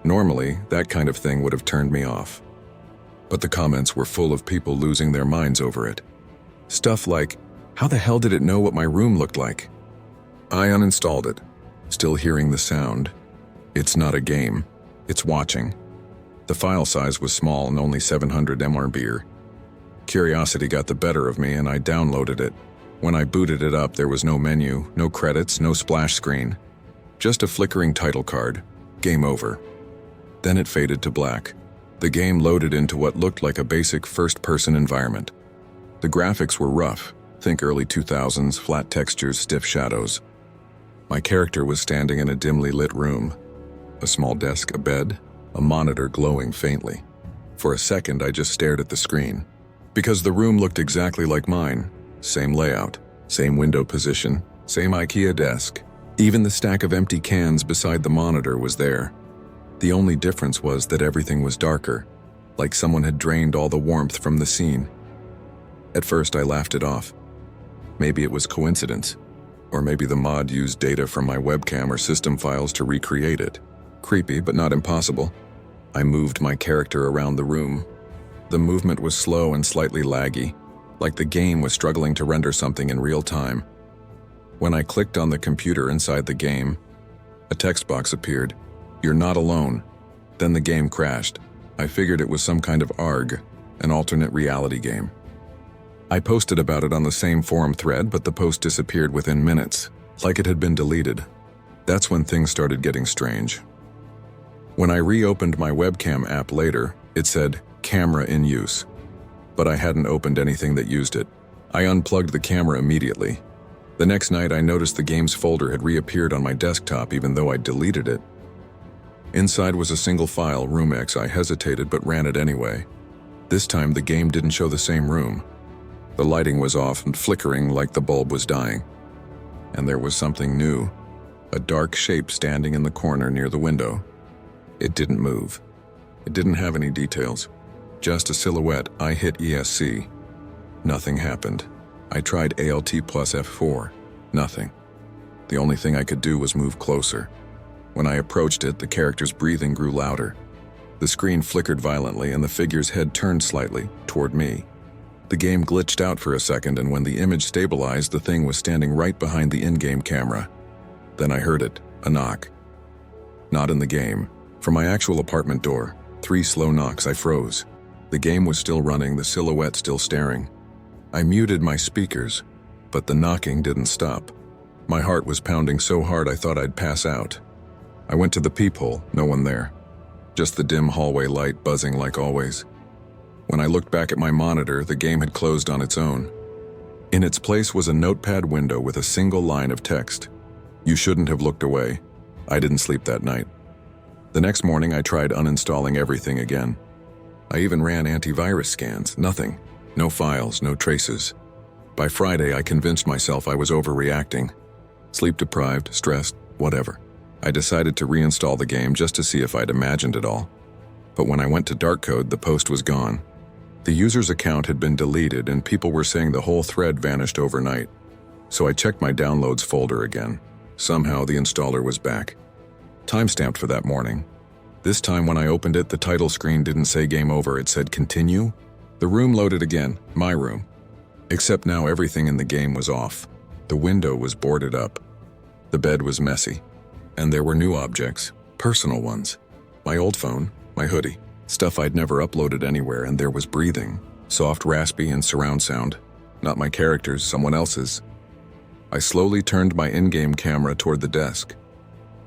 Normally, that kind of thing would have turned me off. But the comments were full of people losing their minds over it. Stuff like, "How the hell did it know what my room looked like?" I uninstalled it, still hearing the sound. It's not a game, it's watching. The file size was small and only 700 MB. Curiosity got the better of me and I downloaded it. When I booted it up, there was no menu, no credits, no splash screen. Just a flickering title card. Game over. Then it faded to black. The game loaded into what looked like a basic first-person environment. The graphics were rough. Think early 2000s, flat textures, stiff shadows. My character was standing in a dimly lit room. A small desk, a bed, a monitor glowing faintly. For a second, I just stared at the screen. Because the room looked exactly like mine. Same layout, same window position, same IKEA desk. Even the stack of empty cans beside the monitor was there. The only difference was that everything was darker, like someone had drained all the warmth from the scene. At first, I laughed it off. Maybe it was coincidence, or maybe the mod used data from my webcam or system files to recreate it. Creepy, but not impossible. I moved my character around the room. The movement was slow and slightly laggy, like the game was struggling to render something in real time. When I clicked on the computer inside the game, a text box appeared. "You're not alone." Then the game crashed. I figured it was some kind of ARG, an alternate reality game. I posted about it on the same forum thread, but the post disappeared within minutes, like it had been deleted. That's when things started getting strange. When I reopened my webcam app later, it said, "Camera in use." But I hadn't opened anything that used it. I unplugged the camera immediately. The next night I noticed the games folder had reappeared on my desktop even though I deleted it. Inside was a single file, Room X. I hesitated but ran it anyway. This time the game didn't show the same room. The lighting was off and flickering like the bulb was dying. And there was something new. A dark shape standing in the corner near the window. It didn't move. It didn't have any details. Just a silhouette. I hit ESC. Nothing happened. I tried ALT plus F4. Nothing. The only thing I could do was move closer. When I approached it, the character's breathing grew louder. The screen flickered violently and the figure's head turned slightly, toward me. The game glitched out for a second, and when the image stabilized, the thing was standing right behind the in-game camera. Then I heard it, a knock. Not in the game. From my actual apartment door, 3 slow knocks. I froze. The game was still running, the silhouette still staring. I muted my speakers, but the knocking didn't stop. My heart was pounding so hard I thought I'd pass out. I went to the peephole, no one there. Just the dim hallway light buzzing like always. When I looked back at my monitor, the game had closed on its own. In its place was a notepad window with a single line of text. "You shouldn't have looked away." I didn't sleep that night. The next morning I tried uninstalling everything again. I even ran antivirus scans, nothing. No files, no traces. By Friday I convinced myself I was overreacting. Sleep deprived, stressed, whatever. I decided to reinstall the game just to see if I'd imagined it all. But when I went to Dark Code, the post was gone. The user's account had been deleted and people were saying the whole thread vanished overnight. So I checked my downloads folder again. Somehow the installer was back. Timestamped for that morning. This time when I opened it, the title screen didn't say game over, it said continue. The room loaded again, my room. Except now everything in the game was off. The window was boarded up. The bed was messy. And there were new objects, personal ones. My old phone, my hoodie, stuff I'd never uploaded anywhere, and there was breathing, soft, raspy, and surround sound. Not my character's, someone else's. I slowly turned my in-game camera toward the desk.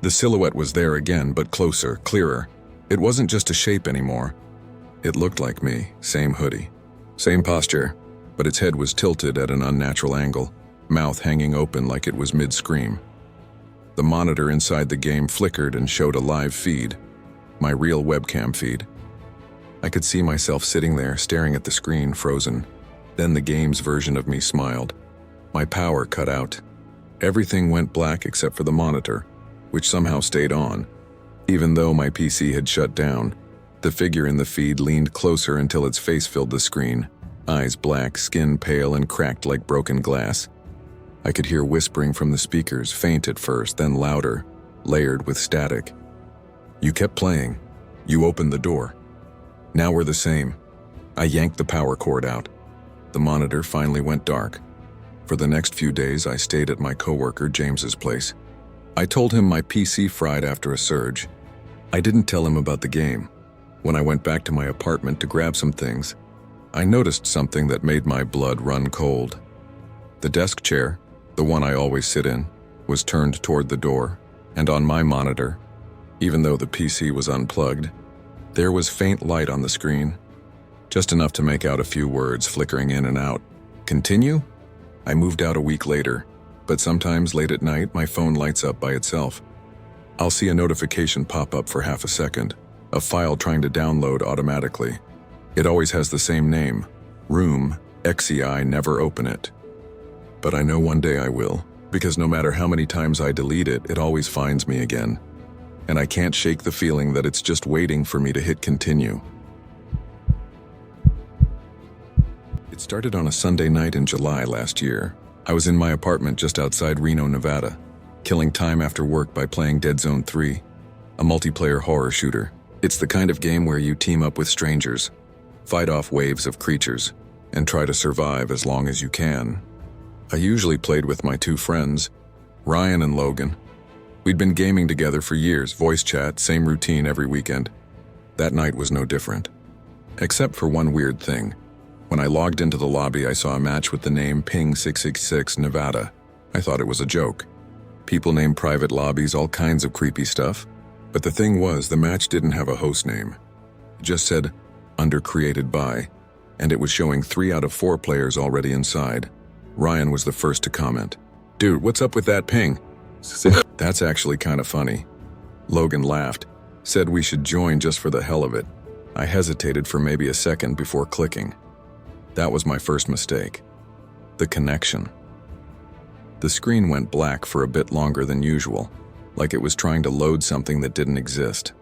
The silhouette was there again, but closer, clearer. It wasn't just a shape anymore. It looked like me, same hoodie, same posture, but its head was tilted at an unnatural angle, mouth hanging open like it was mid-scream. The monitor inside the game flickered and showed a live feed, my real webcam feed. I could see myself sitting there, staring at the screen, frozen. Then the game's version of me smiled. My power cut out. Everything went black except for the monitor, which somehow stayed on. Even though my PC had shut down, the figure in the feed leaned closer until its face filled the screen, eyes black, skin pale and cracked like broken glass. I could hear whispering from the speakers, faint at first, then louder, layered with static. You kept playing. You opened the door. Now we're the same. I yanked the power cord out. The monitor finally went dark. For the next few days, I stayed at my coworker James's place. I told him my PC fried after a surge. I didn't tell him about the game. When I went back to my apartment to grab some things, I noticed something that made my blood run cold. The desk chair, the one I always sit in, was turned toward the door, and on my monitor, even though the PC was unplugged, there was faint light on the screen, just enough to make out a few words flickering in and out. Continue? I moved out a week later, but sometimes late at night my phone lights up by itself. I'll see a notification pop up for half a second, a file trying to download automatically. It always has the same name, Room, XEI, never open it. But I know one day I will, because no matter how many times I delete it, it always finds me again. And I can't shake the feeling that it's just waiting for me to hit continue. It started on a Sunday night in July last year. I was in my apartment just outside Reno, Nevada, killing time after work by playing Dead Zone 3, a multiplayer horror shooter. It's the kind of game where you team up with strangers, fight off waves of creatures, and try to survive as long as you can. I usually played with my two friends, Ryan and Logan. We'd been gaming together for years, voice chat, same routine every weekend. That night was no different. Except for one weird thing. When I logged into the lobby, I saw a match with the name Ping 666 Nevada. I thought it was a joke. People name private lobbies all kinds of creepy stuff. But the thing was, the match didn't have a host name. It just said, under created by, and it was showing 3 out of 4 players already inside. Ryan was the first to comment. Dude, what's up with that ping? That's actually kind of funny. Logan laughed, said we should join just for the hell of it. I hesitated for maybe a second before clicking. That was my first mistake. The connection. The screen went black for a bit longer than usual, like it was trying to load something that didn't exist.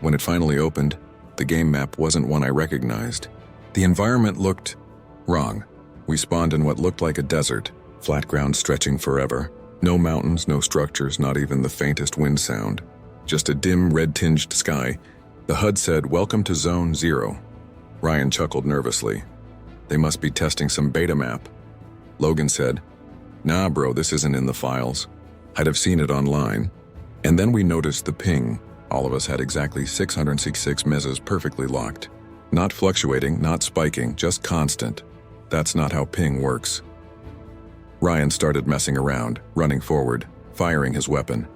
When it finally opened, the game map wasn't one I recognized. The environment looked wrong. We spawned in what looked like a desert, flat ground stretching forever. No mountains, no structures, not even the faintest wind sound. Just a dim, red-tinged sky. The HUD said, "Welcome to Zone 0." Ryan chuckled nervously. They must be testing some beta map. Logan said, "Nah, bro, this isn't in the files. I'd have seen it online." And then we noticed the ping. All of us had exactly 666 meses perfectly locked. Not fluctuating, not spiking, just constant. That's not how ping works. Ryan started messing around, running forward, firing his weapon.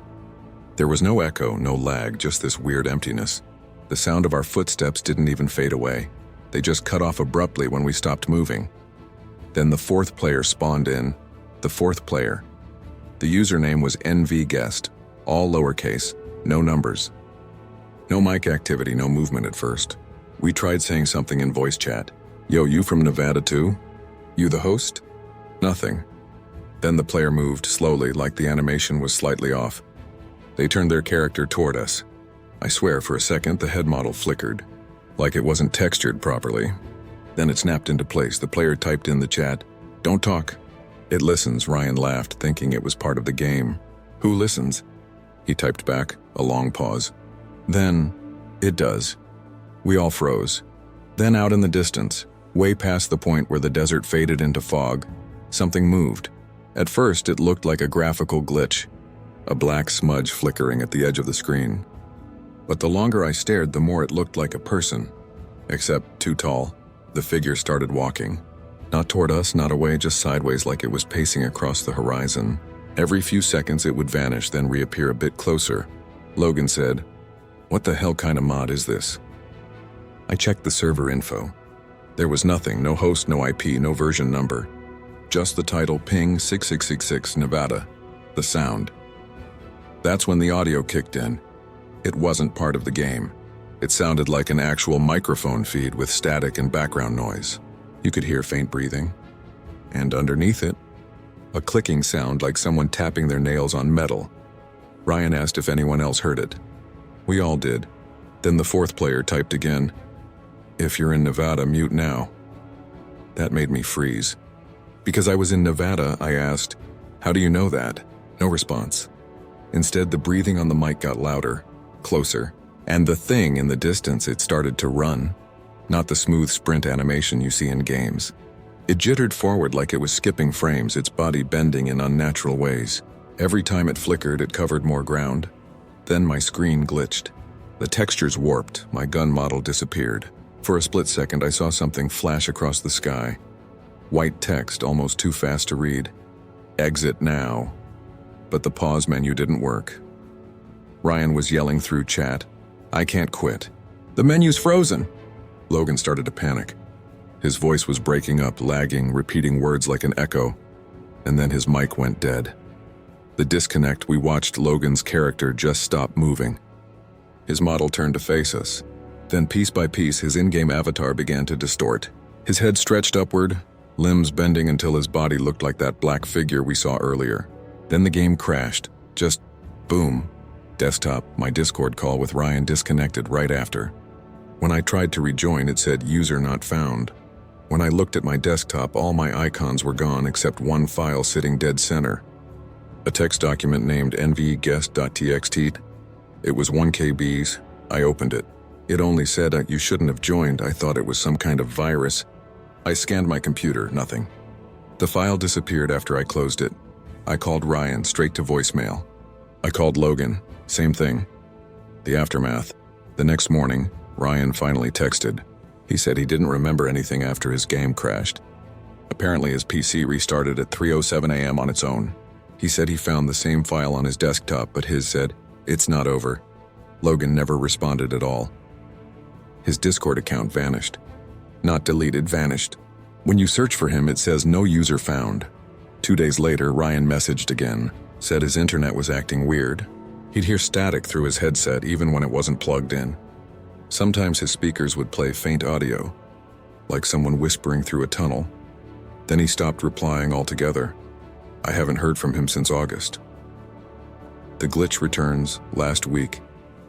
There was no echo, no lag, just this weird emptiness. The sound of our footsteps didn't even fade away. They just cut off abruptly when we stopped moving. Then the 4th player spawned in. The 4th player. The username was NVGuest, all lowercase, no numbers. No mic activity, no movement at first. We tried saying something in voice chat. "Yo, you from Nevada too? You the host?" Nothing. Then the player moved slowly, like the animation was slightly off. They turned their character toward us. I swear for a second the head model flickered, like it wasn't textured properly. Then it snapped into place. The player typed in the chat, "Don't talk." "It listens," Ryan laughed, thinking it was part of the game. "Who listens?" He typed back, a long pause. "Then, it does." We all froze. Then out in the distance, way past the point where the desert faded into fog, something moved. At first, it looked like a graphical glitch, a black smudge flickering at the edge of the screen. But the longer I stared, the more it looked like a person. Except too tall. The figure started walking. Not toward us, not away, just sideways, like it was pacing across the horizon. Every few seconds it would vanish, then reappear a bit closer. Logan said, "What the hell kind of mod is this?" I checked the server info. There was nothing, no host, no IP, no version number. Just the title, ping 6666 Nevada. The sound. That's when the audio kicked in. It wasn't part of the game. It sounded like an actual microphone feed with static and background noise. You could hear faint breathing. And underneath it, a clicking sound like someone tapping their nails on metal. Ryan asked if anyone else heard it. We all did. Then the fourth player typed again, "If you're in Nevada, mute now." That made me freeze. Because I was in Nevada, I asked, "How do you know that?" No response. Instead, the breathing on the mic got louder, closer, and the thing in the distance, it started to run. Not the smooth sprint animation you see in games. It jittered forward like it was skipping frames, its body bending in unnatural ways. Every time it flickered, it covered more ground. Then my screen glitched. The textures warped, my gun model disappeared. For a split second, I saw something flash across the sky. White text, almost too fast to read. "Exit now." But the pause menu didn't work. Ryan was yelling through chat, "I can't quit. The menu's frozen." Logan started to panic. His voice was breaking up, lagging, repeating words like an echo. And then his mic went dead. The disconnect, we watched Logan's character just stop moving. His model turned to face us. Then piece by piece, his in-game avatar began to distort. His head stretched upward, limbs bending until his body looked like that black figure we saw earlier. Then the game crashed. Just boom. Desktop, my Discord call with Ryan disconnected right after. When I tried to rejoin, it said user not found. When I looked at my desktop, all my icons were gone except one file sitting dead center. A text document named nvguest.txt. It was 1 KBs. I opened it. It only said, "You shouldn't have joined." I thought it was some kind of virus. I scanned my computer, nothing. The file disappeared after I closed it. I called Ryan, straight to voicemail. I called Logan, same thing. The aftermath. The next morning, Ryan finally texted. He said he didn't remember anything after his game crashed. Apparently his PC restarted at 3:07 a.m. on its own. He said he found the same file on his desktop, but his said, "It's not over." Logan never responded at all. His Discord account vanished. Not deleted, vanished. When you search for him, it says no user found. 2 days later, Ryan messaged again, said his internet was acting weird. He'd hear static through his headset even when it wasn't plugged in. Sometimes his speakers would play faint audio, like someone whispering through a tunnel. Then he stopped replying altogether. I haven't heard from him since August. The glitch returns last week.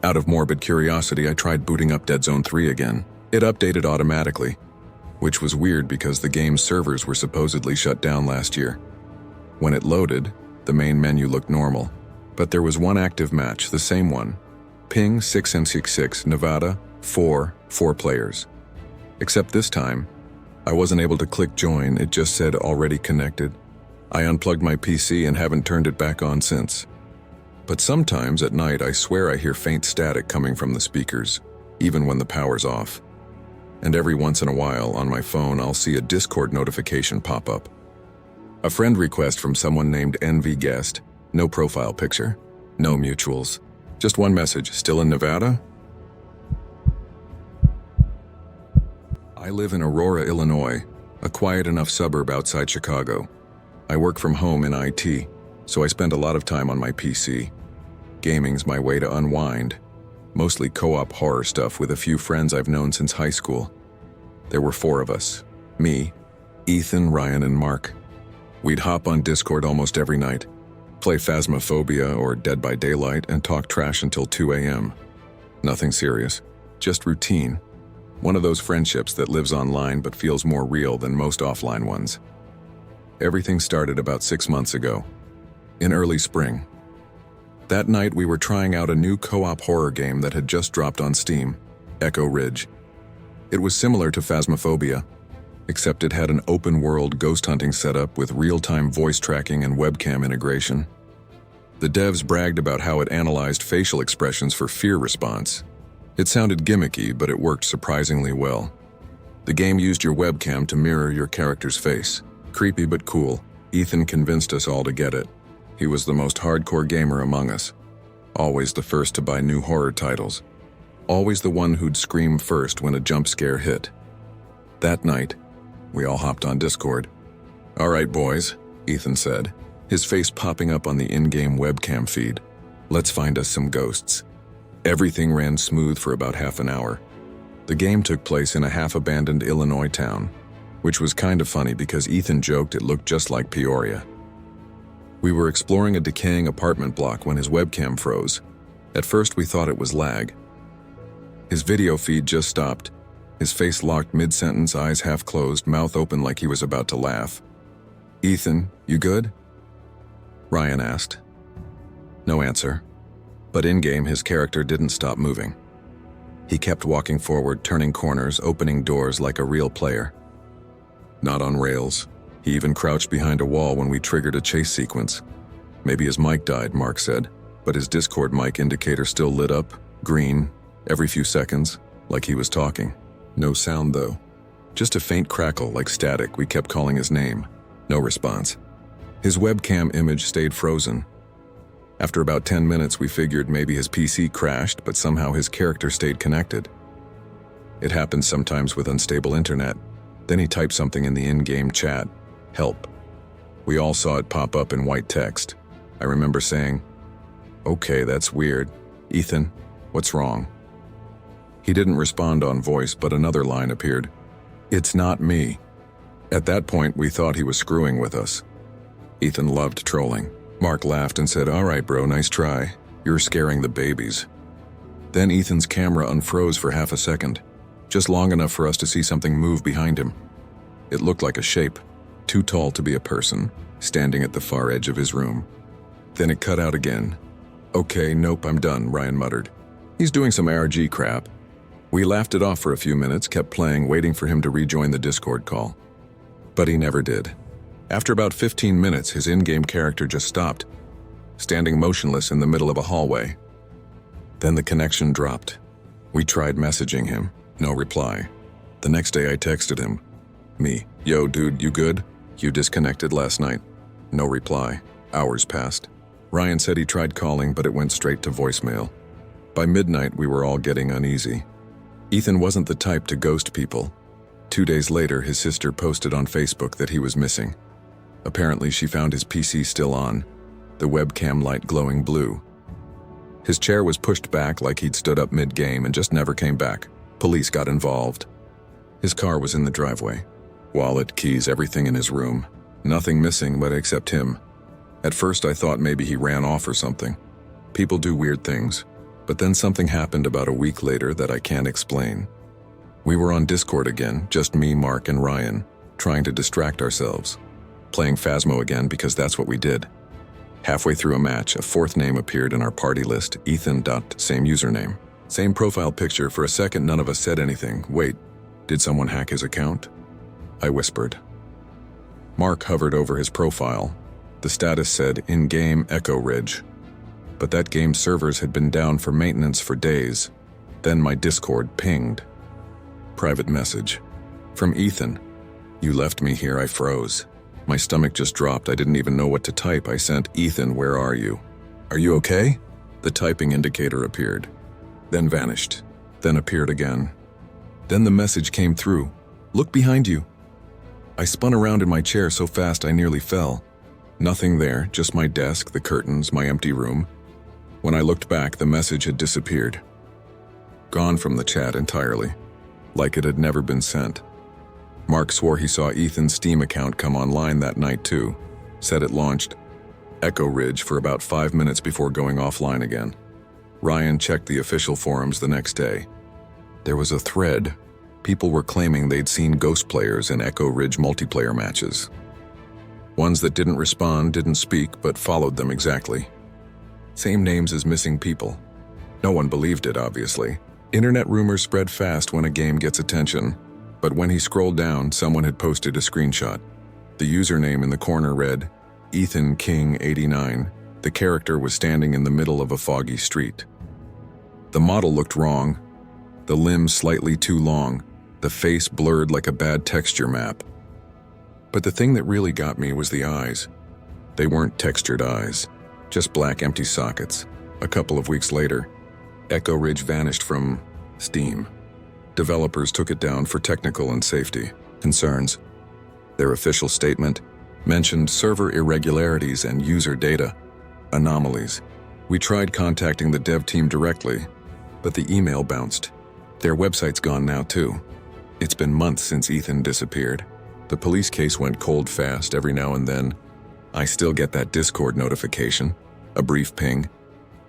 Out of morbid curiosity, I tried booting up Dead Zone 3 again. It updated automatically, which was weird because the game's servers were supposedly shut down last year. When it loaded, the main menu looked normal, but there was one active match, the same one. Ping 6N66, Nevada, 4 players. Except this time, I wasn't able to click join, it just said already connected. I unplugged my PC and haven't turned it back on since. But sometimes at night I swear I hear faint static coming from the speakers, even when the power's off. And every once in a while on my phone I'll see a Discord notification pop up. A friend request from someone named NVGuest, no profile picture, no mutuals. Just one message, still in Nevada? I live in Aurora, Illinois, a quiet enough suburb outside Chicago. I work from home in IT, so I spend a lot of time on my PC. Gaming's my way to unwind, mostly co-op horror stuff with a few friends I've known since high school. There were 4 of us, me, Ethan, Ryan, and Mark. We'd hop on Discord almost every night, play Phasmophobia or Dead by Daylight, and talk trash until 2 a.m. Nothing serious, just routine. One of those friendships that lives online but feels more real than most offline ones. Everything started about 6 months ago, in early spring. That night we were trying out a new co-op horror game that had just dropped on Steam, Echo Ridge. It was similar to Phasmophobia, except it had an open-world ghost hunting setup with real-time voice tracking and webcam integration. The devs bragged about how it analyzed facial expressions for fear response. It sounded gimmicky, but it worked surprisingly well. The game used your webcam to mirror your character's face. Creepy but cool. Ethan convinced us all to get it. He was the most hardcore gamer among us. Always the first to buy new horror titles. Always the one who'd scream first when a jump scare hit. That night, we all hopped on Discord. "All right, boys," Ethan said, his face popping up on the in-game webcam feed. "Let's find us some ghosts." Everything ran smooth for about half an hour. The game took place in a half-abandoned Illinois town, which was kind of funny because Ethan joked it looked just like Peoria. We were exploring a decaying apartment block when his webcam froze. At first we thought it was lag. His video feed just stopped. His face locked mid-sentence, eyes half closed, mouth open like he was about to laugh. "Ethan, you good?" Ryan asked. No answer. But in-game his character didn't stop moving. He kept walking forward, turning corners, opening doors like a real player. Not on rails. He even crouched behind a wall when we triggered a chase sequence. Maybe his mic died, Mark said, but his Discord mic indicator still lit up, green, every few seconds, like he was talking. No sound though. Just a faint crackle like static. We kept calling his name. No response. His webcam image stayed frozen. After about 10 minutes we figured maybe his PC crashed, but somehow his character stayed connected. It happens sometimes with unstable internet. Then he typed something in the in-game chat. "Help." We all saw it pop up in white text. I remember saying, "Okay, that's weird. Ethan, what's wrong?" He didn't respond on voice, but another line appeared. "It's not me." At that point, we thought he was screwing with us. Ethan loved trolling. Mark laughed and said, "All right, bro, nice try. You're scaring the babies." Then Ethan's camera unfroze for half a second, just long enough for us to see something move behind him. It looked like a shape, too tall to be a person, standing at the far edge of his room. Then it cut out again. "Okay, nope, I'm done," Ryan muttered. "He's doing some ARG crap." We laughed it off for a few minutes, kept playing, waiting for him to rejoin the Discord call. But he never did. After about 15 minutes, his in-game character just stopped, standing motionless in the middle of a hallway. Then the connection dropped. We tried messaging him. No reply. The next day I texted him. Me, "Yo, dude, you good? You disconnected last night." No reply. Hours passed. Ryan said he tried calling, but it went straight to voicemail. By midnight, we were all getting uneasy. Ethan wasn't the type to ghost people. 2 days later, his sister posted on Facebook that he was missing. Apparently, she found his PC still on, the webcam light glowing blue. His chair was pushed back like he'd stood up mid-game and just never came back. Police got involved. His car was in the driveway. Wallet, keys, everything in his room. Nothing missing but except him. At first I thought maybe he ran off or something. People do weird things. But then something happened about a week later that I can't explain. We were on Discord again, just me, Mark, and Ryan, trying to distract ourselves. Playing Phasmo again because that's what we did. Halfway through a match, a fourth name appeared in our party list, Ethan. Same username. Same profile picture. For a second, none of us said anything. Wait, did someone hack his account? I whispered. Mark hovered over his profile. The status said, "In-game Echo Ridge." But that game's servers had been down for maintenance for days. Then my Discord pinged. Private message. From Ethan. "You left me here, I froze." My stomach just dropped. I didn't even know what to type. I sent, "Ethan, where are you? Are you okay?" The typing indicator appeared. Then vanished. Then appeared again. Then the message came through. "Look behind you." I spun around in my chair so fast I nearly fell. Nothing there, just my desk, the curtains, my empty room. When I looked back, the message had disappeared. Gone from the chat entirely. Like it had never been sent. Mark swore he saw Ethan's Steam account come online that night too. Said it launched Echo Ridge for about 5 minutes before going offline again. Ryan checked the official forums the next day. There was a thread People were claiming they'd seen ghost players in Echo Ridge multiplayer matches. Ones that didn't respond, didn't speak, but followed them exactly. Same names as missing people. No one believed it, obviously. Internet rumors spread fast when a game gets attention, but when he scrolled down, someone had posted a screenshot. The username in the corner read, Ethan King 89. The character was standing in the middle of a foggy street. The model looked wrong, the limbs slightly too long, the face blurred like a bad texture map. But the thing that really got me was the eyes. They weren't textured eyes, just black empty sockets. A couple of weeks later, Echo Ridge vanished from Steam. Developers took it down for technical and safety concerns. Their official statement mentioned server irregularities and user data anomalies. We tried contacting the dev team directly, but the email bounced. Their website's gone now too. It's been months since Ethan disappeared. The police case went cold fast every now and then. I still get that Discord notification, a brief ping,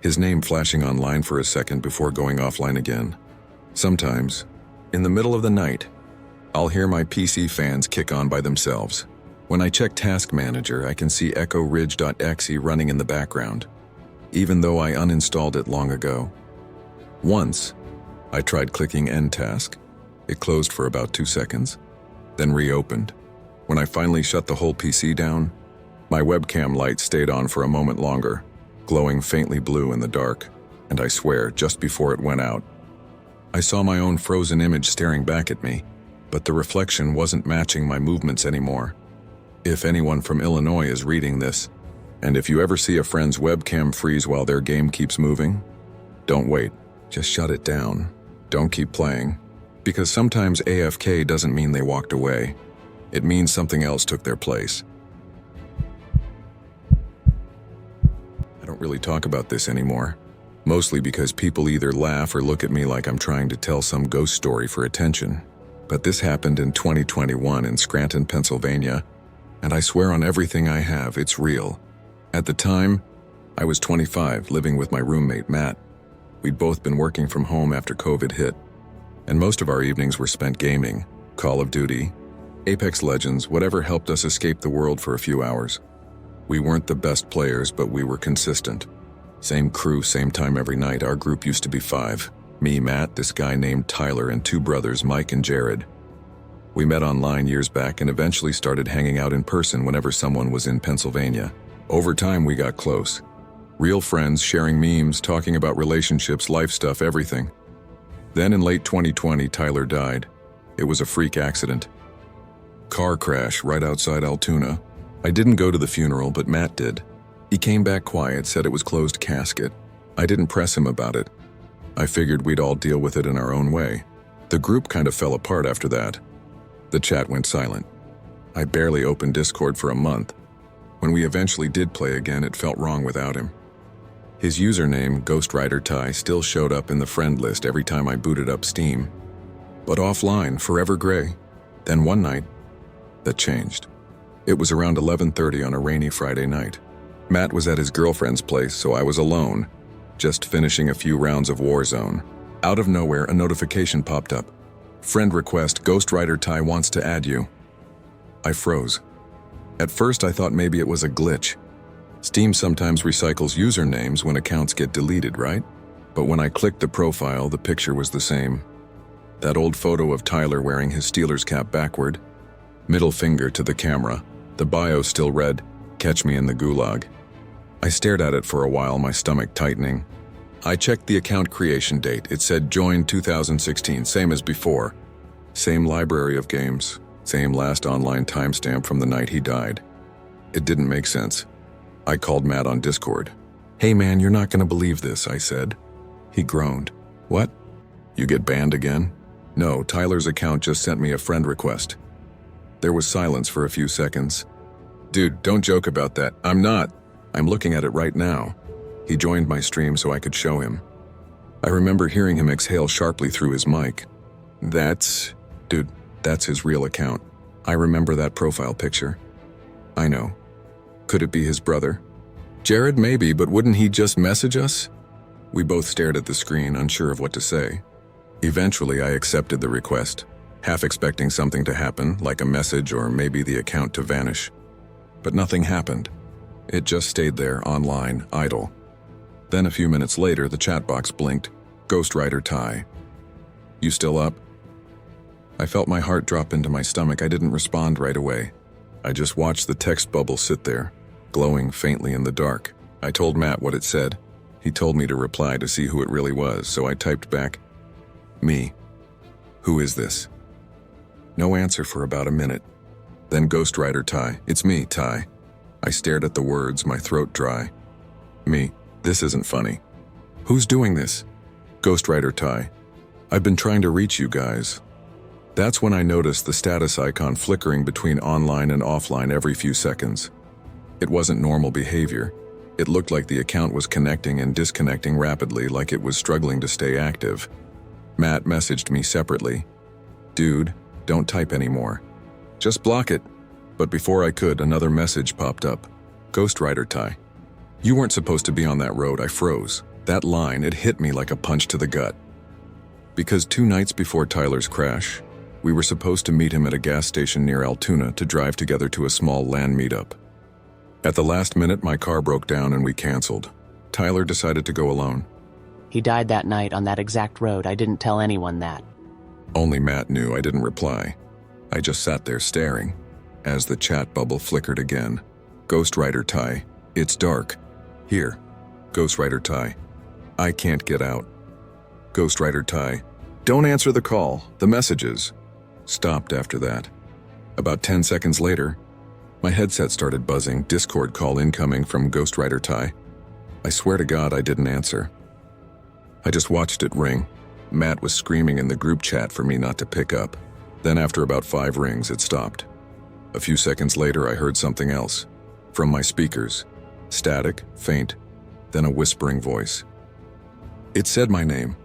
his name flashing online for a second before going offline again. Sometimes, in the middle of the night, I'll hear my PC fans kick on by themselves. When I check Task Manager, I can see EchoRidge.exe running in the background, even though I uninstalled it long ago. Once, I tried clicking End Task. It closed for about 2 seconds, then reopened. When I finally shut the whole PC down, my webcam light stayed on for a moment longer, glowing faintly blue in the dark, and I swear, just before it went out, I saw my own frozen image staring back at me, but the reflection wasn't matching my movements anymore. If anyone from Illinois is reading this, and if you ever see a friend's webcam freeze while their game keeps moving, don't wait, just shut it down. Don't keep playing, because sometimes AFK doesn't mean they walked away. It means something else took their place. I don't really talk about this anymore, mostly because people either laugh or look at me like I'm trying to tell some ghost story for attention. But this happened in 2021 in Scranton, Pennsylvania, and I swear on everything I have, it's real. At the time, I was 25, living with my roommate, Matt. We'd both been working from home after COVID hit, and most of our evenings were spent gaming, Call of Duty, Apex Legends, whatever helped us escape the world for a few hours. We weren't the best players, but we were consistent. Same crew, same time every night. Our group used to be 5. Me, Matt, this guy named Tyler, and 2 brothers, Mike and Jared. We met online years back and eventually started hanging out in person whenever someone was in Pennsylvania. Over time, we got close. Real friends, sharing memes, talking about relationships, life stuff, everything. Then in late 2020, Tyler died. It was a freak accident. Car crash right outside Altoona. I didn't go to the funeral, but Matt did. He came back quiet, said it was closed casket. I didn't press him about it. I figured we'd all deal with it in our own way. The group kind of fell apart after that. The chat went silent. I barely opened Discord for a month. When we eventually did play again, it felt wrong without him. His username, GhostWriterTy, still showed up in the friend list every time I booted up Steam. But offline, forever gray. Then one night, that changed. It was around 11:30 on a rainy Friday night. Matt was at his girlfriend's place, so I was alone, just finishing a few rounds of Warzone. Out of nowhere, a notification popped up. Friend request, GhostWriterTy wants to add you. I froze. At first, I thought maybe it was a glitch. Steam sometimes recycles usernames when accounts get deleted, right? But when I clicked the profile, the picture was the same. That old photo of Tyler wearing his Steelers cap backward. Middle finger to the camera. The bio still read, "Catch me in the gulag." I stared at it for a while, my stomach tightening. I checked the account creation date. It said join 2016, same as before. Same library of games. Same last online timestamp from the night he died. It didn't make sense. I called Matt on Discord. "Hey man, you're not gonna believe this," I said. He groaned. "What? You get banned again?" "No, Tyler's account just sent me a friend request." There was silence for a few seconds. "Dude, don't joke about that." "I'm not. I'm looking at it right now." He joined my stream so I could show him. I remember hearing him exhale sharply through his mic. Dude, that's his real account. I remember that profile picture. I know. Could it be his brother? Jared, maybe, but wouldn't he just message us? We both stared at the screen, unsure of what to say. Eventually, I accepted the request. half expecting something to happen, like a message or maybe the account to vanish. But nothing happened. It just stayed there, online, idle. Then a few minutes later, the chat box blinked. Ghostwriter Ty. You still up? I felt my heart drop into my stomach. I didn't respond right away. I just watched the text bubble sit there, glowing faintly in the dark. I told Matt what it said. He told me to reply to see who it really was, so I typed back, "Me. Who is this?" No answer for about a minute. Then Ghostwriter Ty. "It's me, Ty." I stared at the words, my throat dry. "Me. This isn't funny. Who's doing this?" Ghostwriter Ty. "I've been trying to reach you guys." That's when I noticed the status icon flickering between online and offline every few seconds. It wasn't normal behavior. It looked like the account was connecting and disconnecting rapidly, like it was struggling to stay active. Matt messaged me separately. "Dude, don't type anymore. Just block it." But before I could, another message popped up. Ghostwriter Ty. "You weren't supposed to be on that road." I froze. That line, it hit me like a punch to the gut. Because 2 nights before Tyler's crash, we were supposed to meet him at a gas station near Altoona to drive together to a small land meetup. At the last minute, my car broke down and we canceled. Tyler decided to go alone. "He died that night on that exact road. I didn't tell anyone that." Only Matt knew. I didn't reply. I just sat there staring, as the chat bubble flickered again. Ghostwriter Ty. "It's dark. Here." Ghostwriter Ty. "I can't get out." Ghostwriter Ty. "Don't answer the call. The messages." Stopped after that. About 10 seconds later, my headset started buzzing. Discord call incoming from Ghostwriter Ty. I swear to God I didn't answer. I just watched it ring. Matt was screaming in the group chat for me not to pick up. Then after about 5 rings, it stopped. A few seconds later, I heard something else. From my speakers. Static, faint, then a whispering voice. It said my name.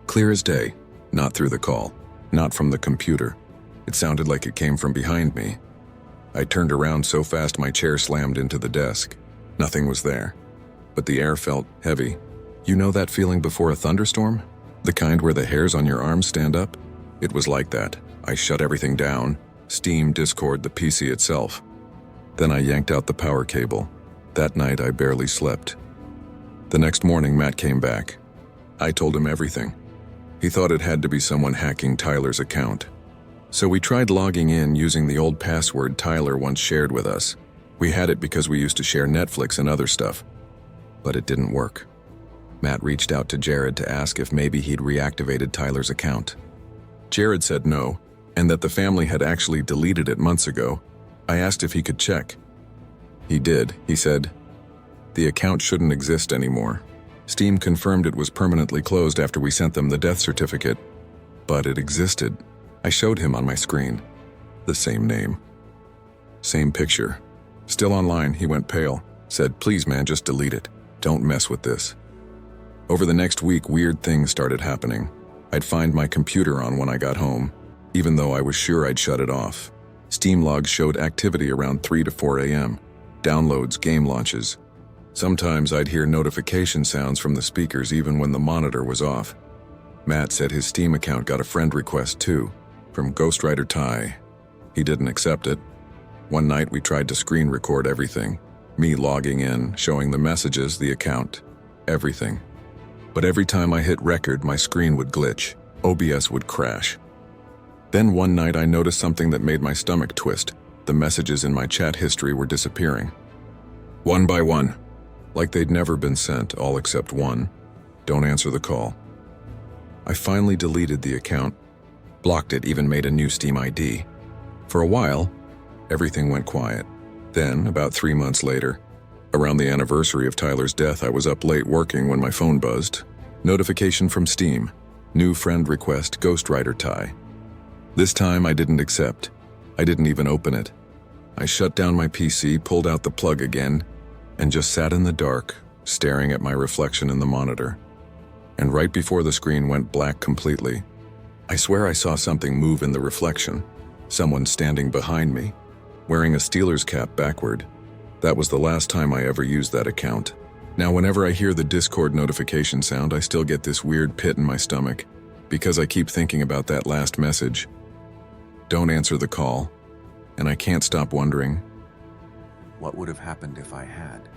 Clear as day. Not through the call. Not from the computer. It sounded like it came from behind me. I turned around so fast my chair slammed into the desk. Nothing was there. But the air felt heavy. You know that feeling before a thunderstorm? The kind where the hairs on your arms stand up? It was like that. I shut everything down. Steam, Discord, the PC itself. Then I yanked out the power cable. That night I barely slept. The next morning Matt came back. I told him everything. He thought it had to be someone hacking Tyler's account. So we tried logging in using the old password Tyler once shared with us. We had it because we used to share Netflix and other stuff. But it didn't work. Matt reached out to Jared to ask if maybe he'd reactivated Tyler's account. Jared said no, and that the family had actually deleted it months ago. I asked if he could check. He did. He said, "The account shouldn't exist anymore." Steam confirmed it was permanently closed after we sent them the death certificate. But it existed. I showed him on my screen. The same name. Same picture. Still online, he went pale. Said, "Please man, just delete it. Don't mess with this." Over the next week, weird things started happening. I'd find my computer on when I got home, even though I was sure I'd shut it off. Steam logs showed activity around 3 to 4 a.m. Downloads, game launches. Sometimes I'd hear notification sounds from the speakers even when the monitor was off. Matt said his Steam account got a friend request too, from Ghostwriter Ty. He didn't accept it. One night we tried to screen record everything. Me logging in, showing the messages, the account, everything. But every time I hit record, my screen would glitch. OBS would crash. Then one night I noticed something that made my stomach twist. The messages in my chat history were disappearing. One by one. Like they'd never been sent, all except one. Don't answer the call. I finally deleted the account, blocked it, even made a new Steam ID. For a while, everything went quiet. Then, about 3 months later, around the anniversary of Tyler's death, I was up late working when my phone buzzed. Notification from Steam. New friend request, Ghostwriter Ty. This time I didn't accept. I didn't even open it. I shut down my PC, pulled out the plug again, and just sat in the dark, staring at my reflection in the monitor. And right before the screen went black completely, I swear I saw something move in the reflection. Someone standing behind me, wearing a Steelers cap backward. That was the last time I ever used that account. Now whenever I hear the Discord notification sound, I still get this weird pit in my stomach, because I keep thinking about that last message. Don't answer the call. And I can't stop wondering, What would have happened if I had?